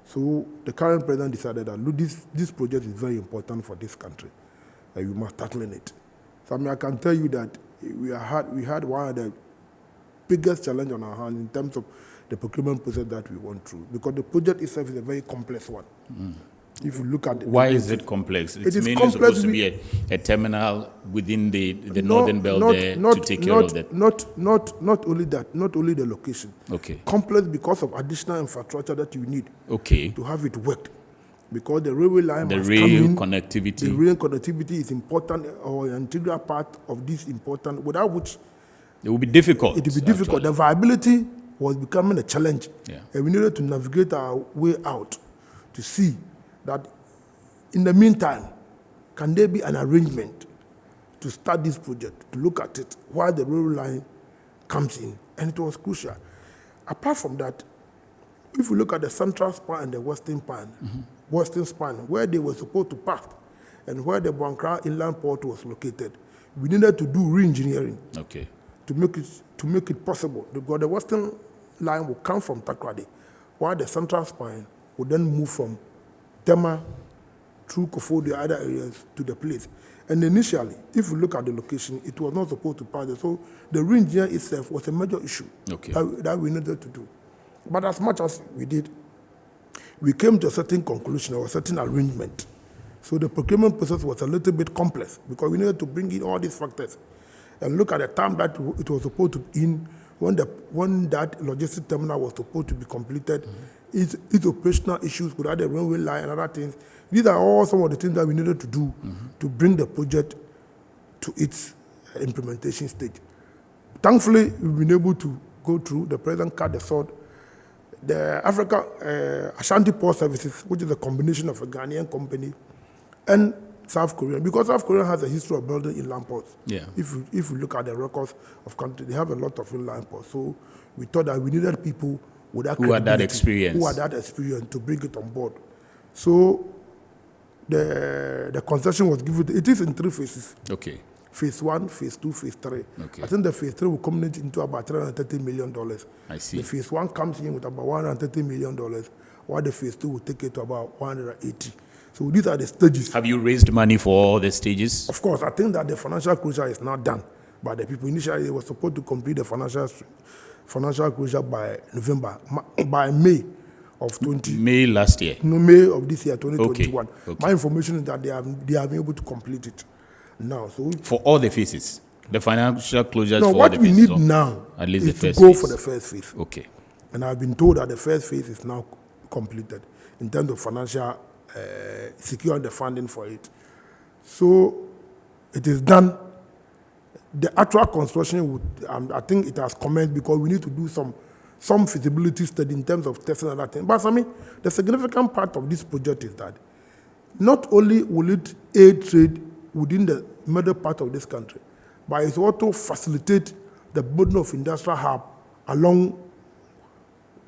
So the current president decided that, look, this project is very important for this country, and we must tackle it. So I can tell you that we had one of the biggest challenge on our hands in terms of the procurement process that we went through, because the project itself is a very complex one. If you look at it. Why is it complex? It's mainly complex supposed to be a terminal within the northern belt to take care of that. Not only that, not only the location. Okay. Complex because of additional infrastructure that you need. Okay. To have it worked. Because the railway line the rail connectivity. The rail connectivity is important, or an integral part of this important, without which it will be difficult. It will be difficult. The viability was becoming a challenge. Yeah. And we needed to navigate our way out to see that in the meantime, can there be an arrangement to start this project, to look at it while the railway line comes in? And it was crucial. Apart from that, if we look at the central span and the western span, where they were supposed to pass and where the Boankra inland port was located, we needed to do re-engineering. Okay. To make it possible, because the western line will come from Takoradi, while the central spine will then move from Tema through Kofo, the other areas, to the place. And initially, if you look at the location, it was not supposed to pass there. So the re-engineering itself was a major issue that we needed to do. But as much as we did, we came to a certain conclusion or a certain arrangement. So the procurement process was a little bit complex because we needed to bring in all these factors and look at the time that it was supposed to in when that logistic terminal was supposed to be completed, its operational issues without the railway line and other things. These are all some of the things that we needed to do to bring the project to its implementation stage. Thankfully, we've been able to go through. The president cut the sword. The Ashanti Port Services, which is a combination of a Ghanaian company and South Korea, because South Korea has a history of building inland ports. Yeah. If you look at the records of country, they have a lot of inland ports. So we thought that we needed people with that who had that experience, to bring it on board. So the concession was given. It is in 3 phases. Okay. Phase 1, phase 2, phase 3. Okay. I think the phase 3 will culminate into about $330 million. I see. The phase 1 comes in with about $130 million, while the phase 2 will take it to about 180. So these are the stages. Have you raised money for all the stages? Of course, I think that the financial closure is not done by the people. Initially, they were supposed to complete the financial closure by May of 20. May last year. No, May of this year, 2021. Okay. My information is that they have been able to complete it now. So for all the phases, the financial closures. No, for what all the we phases, need now at least is the first to go phase. for the first phase. Okay. And I've been told that the first phase is now completed in terms of financial securing the funding for it. So it is done. The actual construction would, I think it has commenced because we need to do some some feasibility study in terms of testing and other things. But I mean, the significant part of this project is that not only will it aid trade within the middle part of this country, but it will also facilitate the building of industrial hub along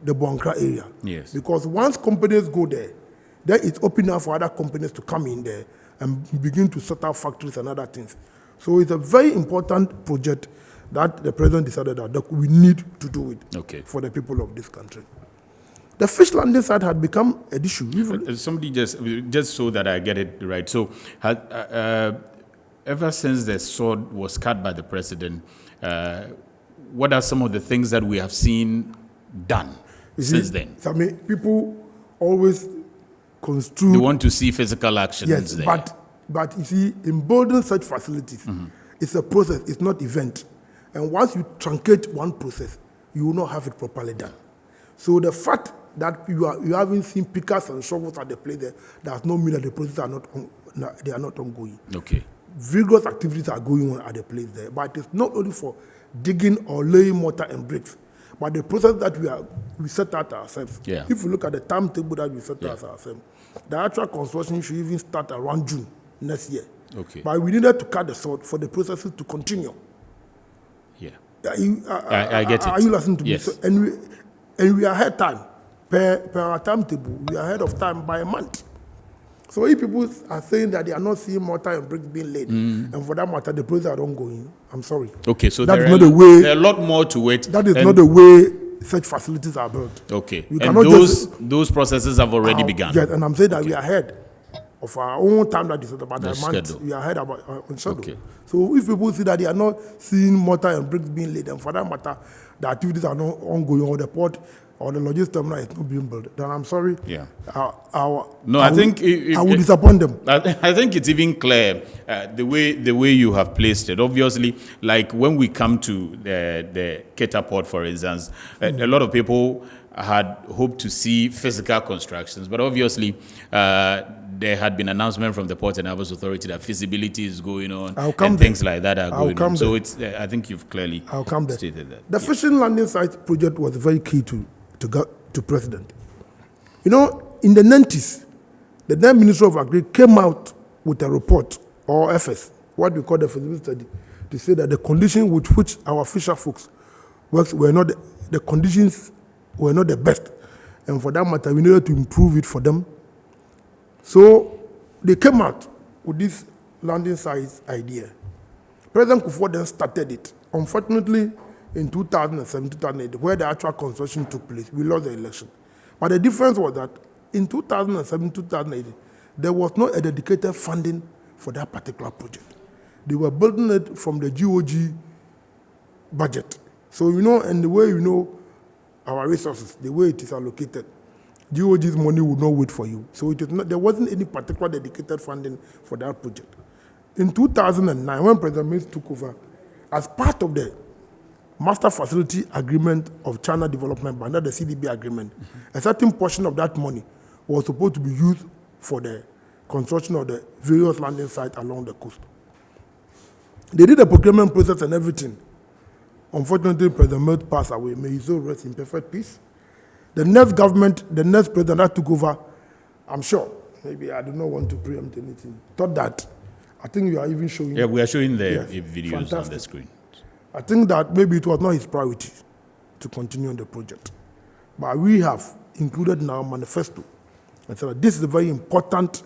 the Boankra area. Yes. Because once companies go there, then it's open up for other companies to come in there and begin to set up factories and other things. So it's a very important project that the president decided that we need to do it for the people of this country. The fish landing site had become an issue. Somebody just so that I get it right. So ever since the sword was cut by the president, what are some of the things that we have seen done since then? I mean, people always construe. They want to see physical action. Yes, there. But you see, in building such facilities, it's a process, it's not event. And once you truncate one process, you will not have it properly done. So the fact that you haven't seen pickers and shovels at the place there, does not mean that the processes are not ongoing. Okay. Vigorous activities are going on at the place there, but it's not only for digging or laying mortar and bricks, but the process that we set out ourselves. Yeah. If you look at the timetable that we set out ourselves, the actual construction should even start around June next year. Okay. But we needed to cut the sword for the processes to continue. Yeah. I get it. Are you listening to yes. me? So, and we are ahead time. Per our timetable, we are ahead of time by a month. So if people are saying that they are not seeing mortar and bricks being laid, and for that matter, the process are ongoing, I'm sorry. Okay, so that's there not the way. There are a lot more to it. That is not the way such facilities are built. Okay. You and those processes have already begun. Yes, and I'm saying that we are ahead of our own time that is about a month. Schedule. We are ahead about on schedule. Okay. So if people see that they are not seeing mortar and bricks being laid, and for that matter, the activities are not ongoing, or the port or the logistics terminal is not being built, then I'm sorry. Yeah. I will disappoint them. I think it's even clear the way you have placed it. Obviously, like when we come to the Keta port, for instance, a lot of people had hoped to see physical constructions, but obviously there had been announcement from the Port and Harbours Authority that feasibility is going on and things like that are going on. So it's I think you've clearly stated that. The fishing landing site project was very key to President. You know, in the 90s, the then Minister of Agri came out with a report, or FS, what we call the feasibility study, to say that the conditions with which our fisher folks worked were not the conditions were not the best, and for that matter, we needed to improve it for them. So they came out with this landing site idea. President Kufuor then started it. Unfortunately, in 2007, 2008, where the actual construction took place, we lost the election. But the difference was that in 2007, 2008, there was no dedicated funding for that particular project. They were building it from the GOG budget. So, you know, and the way you know our resources, the way it is allocated, GOG's money would not wait for you. So it is not, there wasn't any particular dedicated funding for that project. In 2009, when President Mills took over, as part of the Master Facility Agreement of China Development Bank, the CDB agreement, a certain portion of that money was supposed to be used for the construction of the various landing sites along the coast. They did the procurement process and everything. Unfortunately, President Mills passed away. May his soul rest in perfect peace. The next government, the next president that took over, I'm sure, maybe I do not want to preempt anything, thought that, I think you are even showing. Yeah, we are showing the videos on the screen. I think that maybe it was not his priority to continue on the project. But we have included in our manifesto and said that this is very important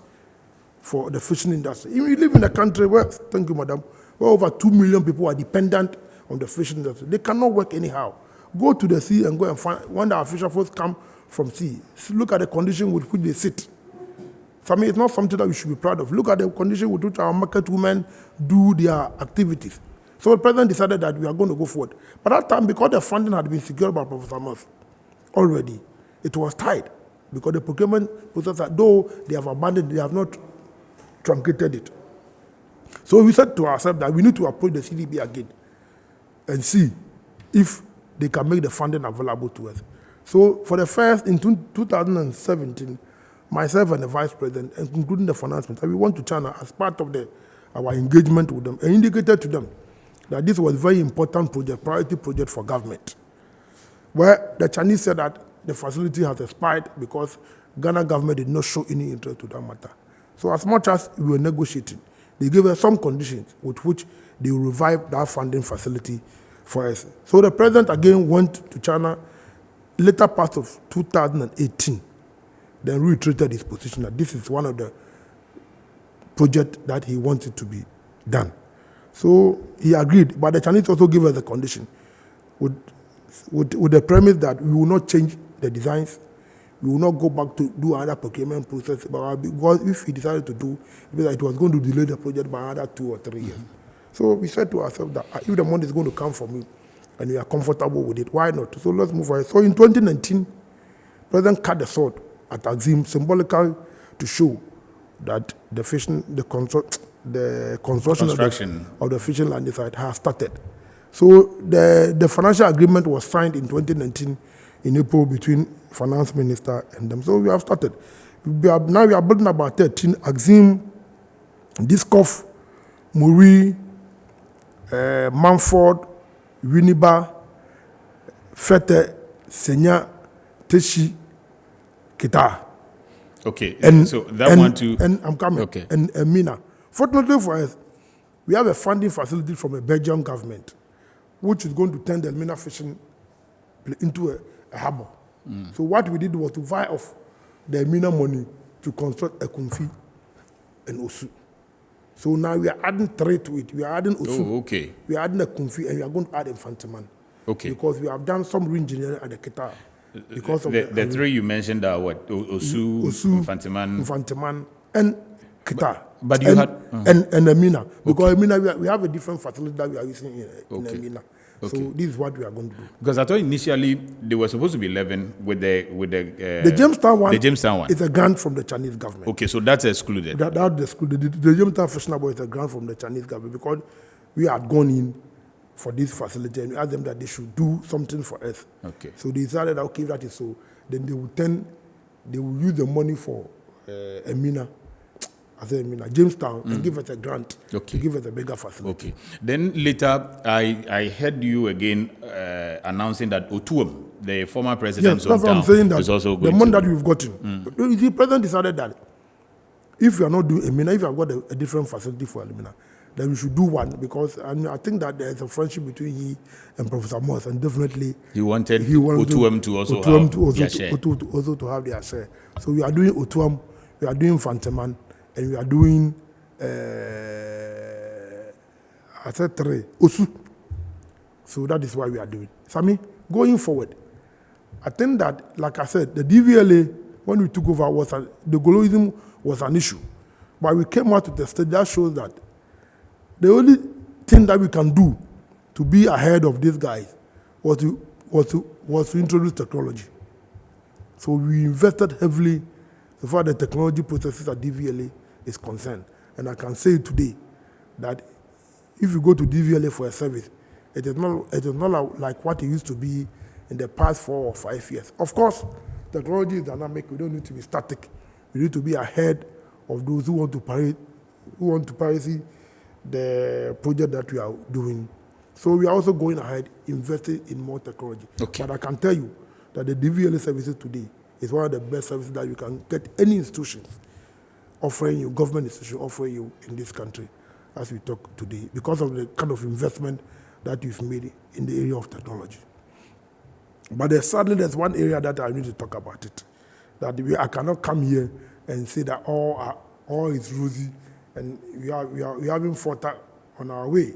for the fishing industry. If you live in a country where, thank you, madam, where over 2 million people are dependent on the fishing industry, they cannot work anyhow. Go to the sea and go and find, when our fisher folks come from sea, look at the condition with which they sit. For me, it's not something that we should be proud of. Look at the condition with which our market women do their activities. So the president decided that we are going to go forward. But that time, because the funding had been secured by Professor Mills already, it was tied. Because the procurement process, though they have abandoned, they have not truncated it. So we said to ourselves that we need to approach the CDB again and see if they can make the funding available to us. So for the first, in 2017, myself and the vice president, including the finance minister, we went to China as part of our engagement with them and indicated to them that this was a very important project, priority project for government. where the Chinese said that the facility has expired because Ghana government did not show any interest to that matter. So as much as we were negotiating, they gave us some conditions with which they will revive that funding facility for us. So the president again went to China later part of 2018, then reiterated his position that this is one of the projects that he wanted to be done. So he agreed, but the Chinese also gave us a condition with the premise that we will not change the designs, we will not go back to do another procurement process, because if he decided to do, it was going to delay the project by another 2 or 3 years. So we said to ourselves that if the money is going to come from you and we are comfortable with it, why not? So let's move forward. So in 2019, President cut the sword at Axim, symbolically to show that the construction of the fishing landing site has started. So the financial agreement was signed in 2019 in April between finance minister and them. So we have started. Now we are building about 13 Axim, Discoff, Muri, Manford, Winneba, Fete, Senya, Teshi, Kita. Okay, and so that one too. And I'm coming. Okay. And Mina. Fortunately for us, we have a funding facility from a Belgian government, which is going to turn the Mina fishing into a harbor. So what we did was to buy off the Mina money to construct a Kumfi and Osu. So now we are adding 3 to it. We are adding Osu. Oh, okay. We are adding a Kumfi and we are going to add Infantiman. Okay. Because we have done some re-engineering at the Kita. Because of the 3 you mentioned are what? Osu, Infantiman, and Kita. But you had and Amina. Because Amina, we have a different facility that we are using in Amina. Okay. So this is what we are going to do. Because I thought initially they were supposed to be 11 with the Jamestown one. The Jamestown one. It's a grant from the Chinese government. Okay, so that's excluded. That's excluded. The Jamestown Fishing Harbor is a grant from the Chinese government because we had gone in for this facility and we asked them that they should do something for us. Okay. So they decided, okay, that is so. Then they will use the money for Amina. Jamestown, and give us a grant to give us a bigger facility. Okay. Then later, I heard you again announcing that Otuom, the former president's hometown, is also going the money that we've gotten. The president decided that if you are not doing Amina, if you have got a different facility for Amina, then we should do one, because I think that there is a friendship between he and Professor Moss, and definitely he wanted Otuom to also have their share. So we are doing Otuom, we are doing Fanteman, and we are doing, I said 3, Osu. So that is why we are doing. Sami, going forward, I think that, like I said, the DVLA, when we took over, the Goloism was an issue. But we came out to the stage that shows that the only thing that we can do to be ahead of these guys was to introduce technology. So we invested heavily so far the technology processes at DVLA is concerned. And I can say today that if you go to DVLA for a service, it is not like what it used to be in the past 4 or 5 years. Of course, technology is dynamic. We don't need to be static. We need to be ahead of those who want to piracy the project that we are doing. So we are also going ahead, investing in more technology. Okay. But I can tell you that the DVLA services today is one of the best services that you can get any institutions offering you, government institution offering you in this country as we talk today, because of the kind of investment that we've made in the area of technology. But sadly, there's one area that I need to talk about it. That I cannot come here and say that all is rosy and we haven't fought on our way.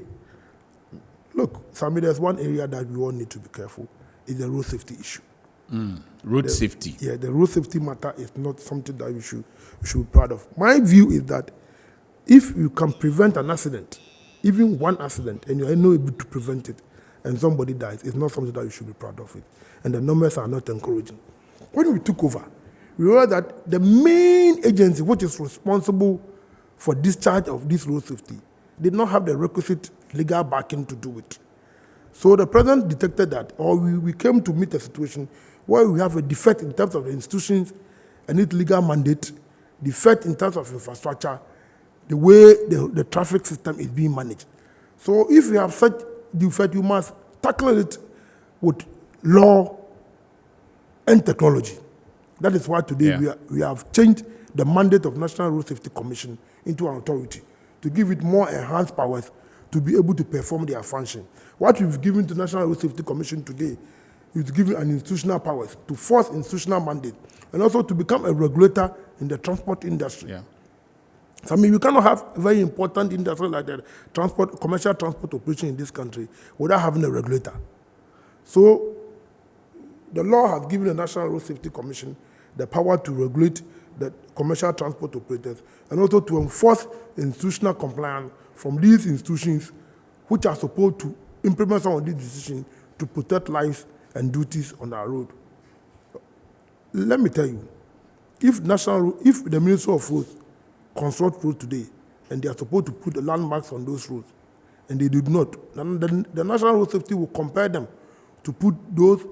Look, Sami, there's one area that we all need to be careful. It's the road safety issue. Road safety. Yeah, the road safety matter is not something that we should be proud of. My view is that if you can prevent an accident, even one accident, and you are not able to prevent it, and somebody dies, it's not something that you should be proud of it. And the numbers are not encouraging. When we took over, we realized that the main agency which is responsible for discharge of this road safety did not have the requisite legal backing to do it. So the president detected that, or we came to meet a situation where we have a defect in terms of the institutions and its legal mandate, defect in terms of infrastructure, the way the traffic system is being managed. So if you have such defect, you must tackle it with law and technology. That is why today we have changed the mandate of National Road Safety Commission into an authority to give it more enhanced powers to be able to perform their function. What we've given to National Road Safety Commission today is giving an institutional powers to force institutional mandate and also to become a regulator in the transport industry. Yeah. So, I mean, we cannot have a very important industry like the commercial transport operation in this country without having a regulator. So the law has given the National Road Safety Commission the power to regulate the commercial transport operators and also to enforce institutional compliance from these institutions which are supposed to implement some of these decisions to protect lives and duties on our road. Let me tell you, if the Ministry of Roads construct roads today and they are supposed to put the landmarks on those roads and they did not, then the National Road Safety will compel them to put those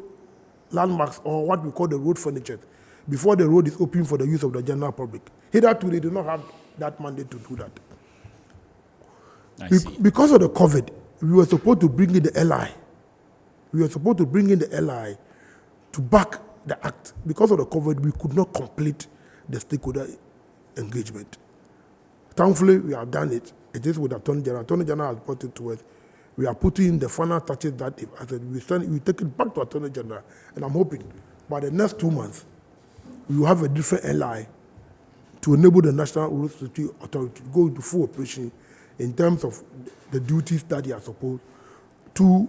landmarks or what we call the road furniture before the road is open for the use of the general public. Hitherto, they do not have that mandate to do that. Because of the COVID, we were supposed to bring in the LI. We were supposed to bring in the LI to back the act. Because of the COVID, we could not complete the stakeholder engagement. Thankfully, we have done it. It is with the Attorney General. Attorney General has brought it to us. We are putting in the final touches that if, I said, we take it back to Attorney General. And I'm hoping by the next 2 months, we will have a different LI to enable the National Road Safety Authority to go into full operation in terms of the duties that they are supposed to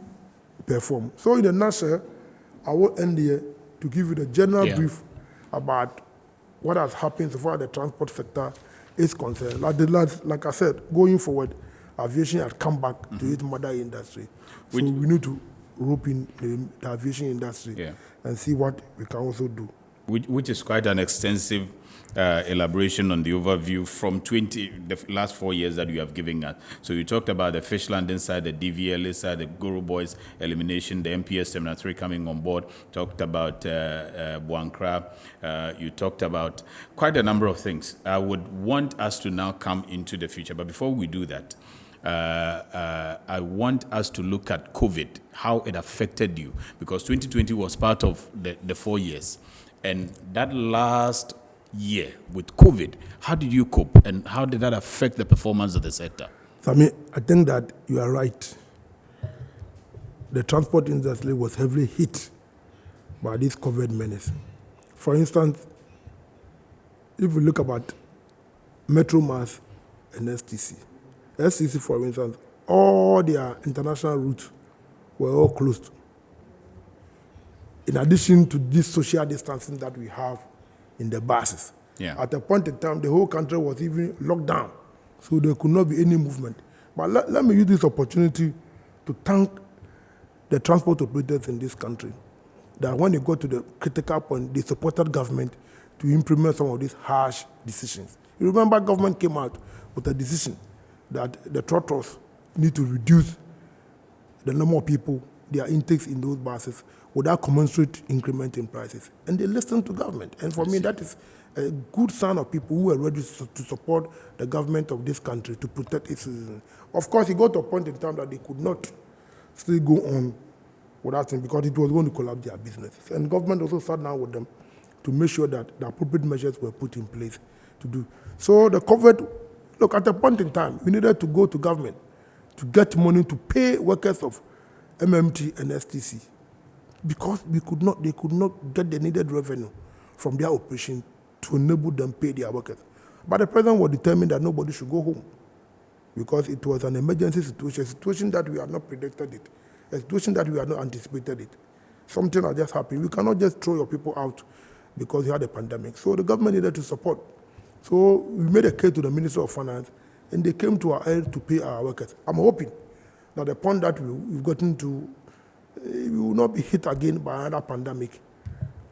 perform. So in a nutshell, I will end here to give you the general brief about what has happened so far as the transport sector is concerned. Like I said, going forward, aviation has come back to its mother industry. So we need to rope in the aviation industry and see what we can also do. Which is quite an extensive elaboration on the overview from the last 4 years that you have given us. So you talked about the fish landing side, the DVLA side, the Guru Boys elimination, the MPS Terminal 3 coming on board, talked about Buankra, you talked about quite a number of things. I would want us to now come into the future, but before we do that, I want us to look at COVID, how it affected you, because 2020 was part of the 4 years. And that last year with COVID, how did you cope and how did that affect the performance of the sector? So, I think that you are right. The transport industry was heavily hit by this COVID menace. For instance, if we look about Metro Mass and STC, for instance, all their international routes were all closed. In addition to this social distancing that we have in the buses. At a point in time, the whole country was even locked down, so there could not be any movement. But let me use this opportunity to thank the transport operators in this country, that when they got to the critical point, they supported government to implement some of these harsh decisions. You remember government came out with a decision that the trotters need to reduce the number of people, their intakes in those buses, without commensurate increment in prices. And they listened to government. And for me, that is a good sign of people who are ready to support the government of this country to protect its citizens. Of course, it got to a point in time that they could not still go on without it because it was going to collapse their business. And government also sat down with them to make sure that the appropriate measures were put in place to do. So the COVID, look, at a point in time, we needed to go to government to get money to pay workers of MMT and STC because they could not get the needed revenue from their operation to enable them pay their workers. But the president was determined that nobody should go home because it was an emergency situation, a situation that we had not predicted it, a situation that we had not anticipated it. Something had just happened. We cannot just throw your people out because you had a pandemic. So the government needed to support. So we made a case to the Ministry of Finance and they came to our aid to pay our workers. I'm hoping that the point that we've gotten to, we will not be hit again by another pandemic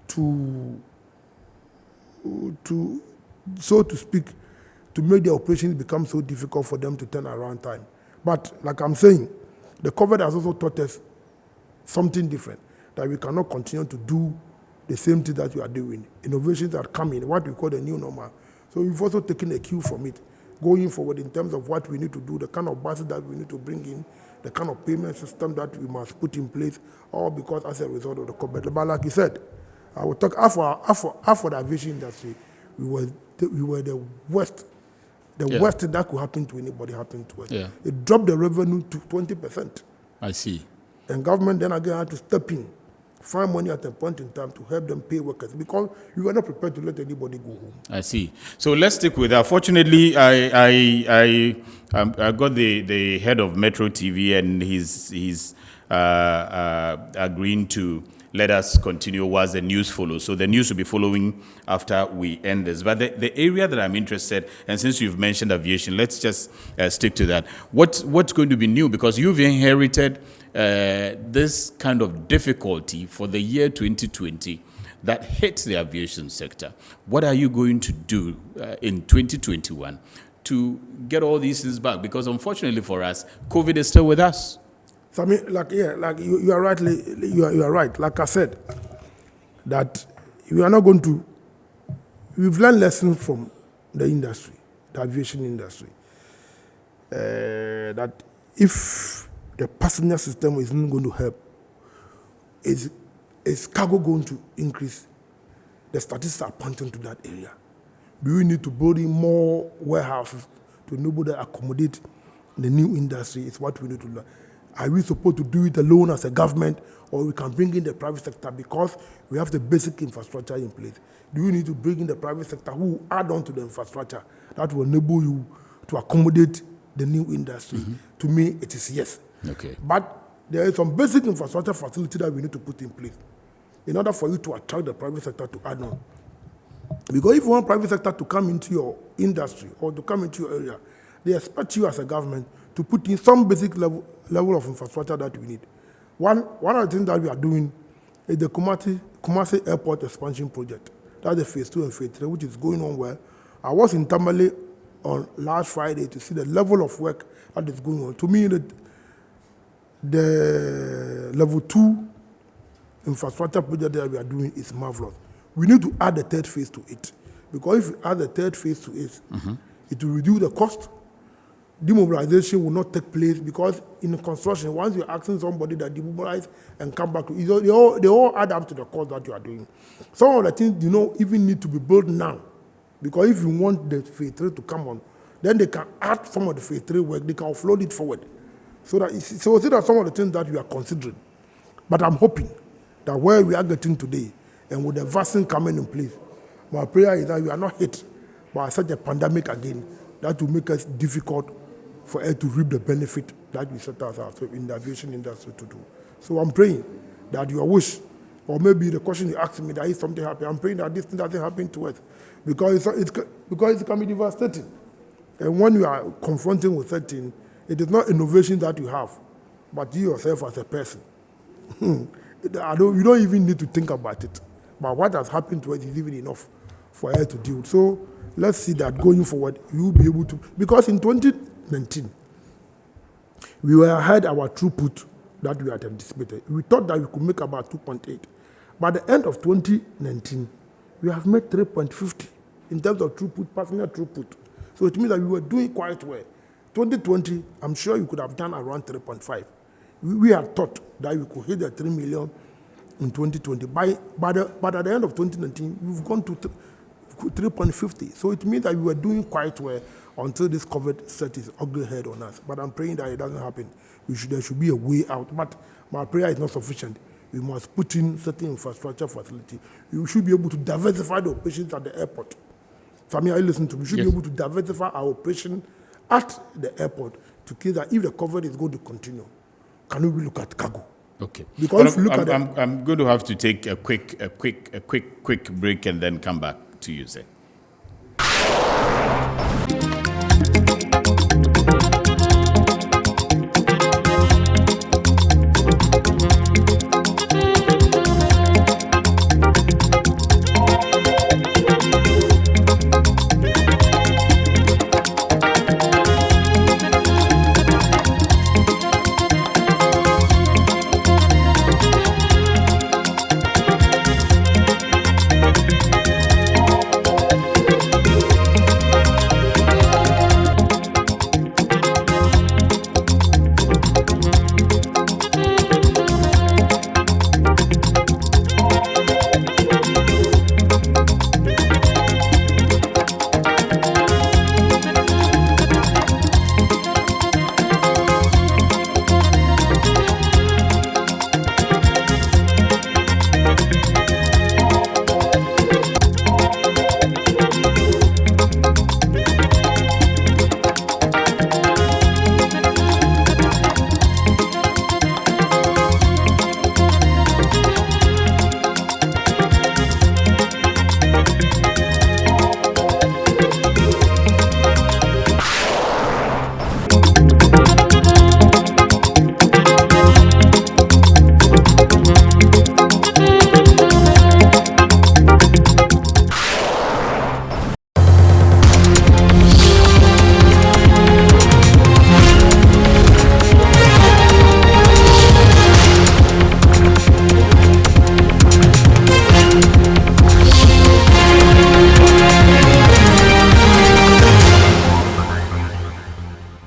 so to speak, to make the operations become so difficult for them to turn around time. But like I'm saying, the COVID has also taught us something different, that we cannot continue to do the same thing that we are doing. Innovations are coming, what we call the new normal. So we've also taken a cue from it, going forward in terms of what we need to do, the kind of buses that we need to bring in, the kind of payment system that we must put in place, all because as a result of the COVID. But like you said, I will talk half for the aviation industry. We were the worst. The worst thing that could happen to anybody happened to us. Yeah. It dropped the revenue to 20%. I see. And government then again had to step in, find money at a point in time to help them pay workers because we were not prepared to let anybody go home. I see. So let's stick with that. Fortunately, I got the head of Metro TV, and he's agreeing to let us continue whilst the news follows. So the news will be following after we end this. But the area that I'm interested, and since you've mentioned aviation, let's just stick to that. What's going to be new? Because you've inherited this kind of difficulty for the year 2020 that hit the aviation sector. What are you going to do in 2021 to get all these things back? Because unfortunately for us, COVID is still with us. So I mean, you are right. You are right. Like I said, that we are not going to. We've learned lessons from the industry, the aviation industry. That if the passenger system is not going to help, is cargo going to increase? The statistics are pointing to that area. Do we need to build in more warehouses to enable to accommodate the new industry? It's what we need to learn. Are we supposed to do it alone as a government, or we can bring in the private sector because we have the basic infrastructure in place? Do we need to bring in the private sector who will add on to the infrastructure that will enable you to accommodate the new industry? Mm-hmm. To me, it is yes. Okay. But there is some basic infrastructure facility that we need to put in place in order for you to attract the private sector to add on. Because if you want private sector to come into your industry or to come into your area, they expect you as a government to put in some basic level of infrastructure that we need. One of the things that we are doing is the Kumasi Airport Expansion Project. That's the phase 2 and phase 3, which is going on well. I was in Tamale on last Friday to see the level of work that is going on. To me, the level 2 infrastructure project that we are doing is marvelous. We need to add the third phase to it. Because if you add the third phase to it, mm-hmm. it will reduce the cost. Demobilization will not take place because in construction, once you're asking somebody that demobilize and come back, they all add up to the cost that you are doing. Some of the things even need to be built now. Because if you want the phase 3 to come on, then they can add some of the phase 3 work, they can offload it forward. So these are some of the things that we are considering. But I'm hoping that where we are getting today, and with the vaccine coming in place, my prayer is that we are not hit by such a pandemic again that will make us difficult for us to reap the benefit that we set ourselves in the aviation industry to do. So I'm praying that your wish, or maybe the question you asked me, that if something happens, I'm praying that this thing doesn't happen to us, because it can be devastating. And when you are confronting with something, it is not innovation that you have, but you yourself as a person. You don't even need to think about it. But what has happened to us is even enough for us to deal with. So let's see that going forward, you'll be able to, because in 2019, we were ahead our throughput that we had anticipated. We thought that we could make about 2.8. By the end of 2019, we have made 3.50 in terms of throughput, passenger throughput. So it means that we were doing quite well. 2020, I'm sure you could have done around 3.5. We had thought that we could hit the 3 million in 2020. But at the end of 2019, we've gone to 3.50. So it means that we were doing quite well until this COVID set its ugly head on us. But I'm praying that it doesn't happen. There should be a way out. But my prayer is not sufficient. We must put in certain infrastructure facility. You should be able to diversify the operations at the airport. Family, are you listening to me? We should be able to diversify our operation at the airport to case that if the COVID is going to continue, can we look at cargo? Okay. Because if you look I'm going to have to take a quick break and then come back to you, sir.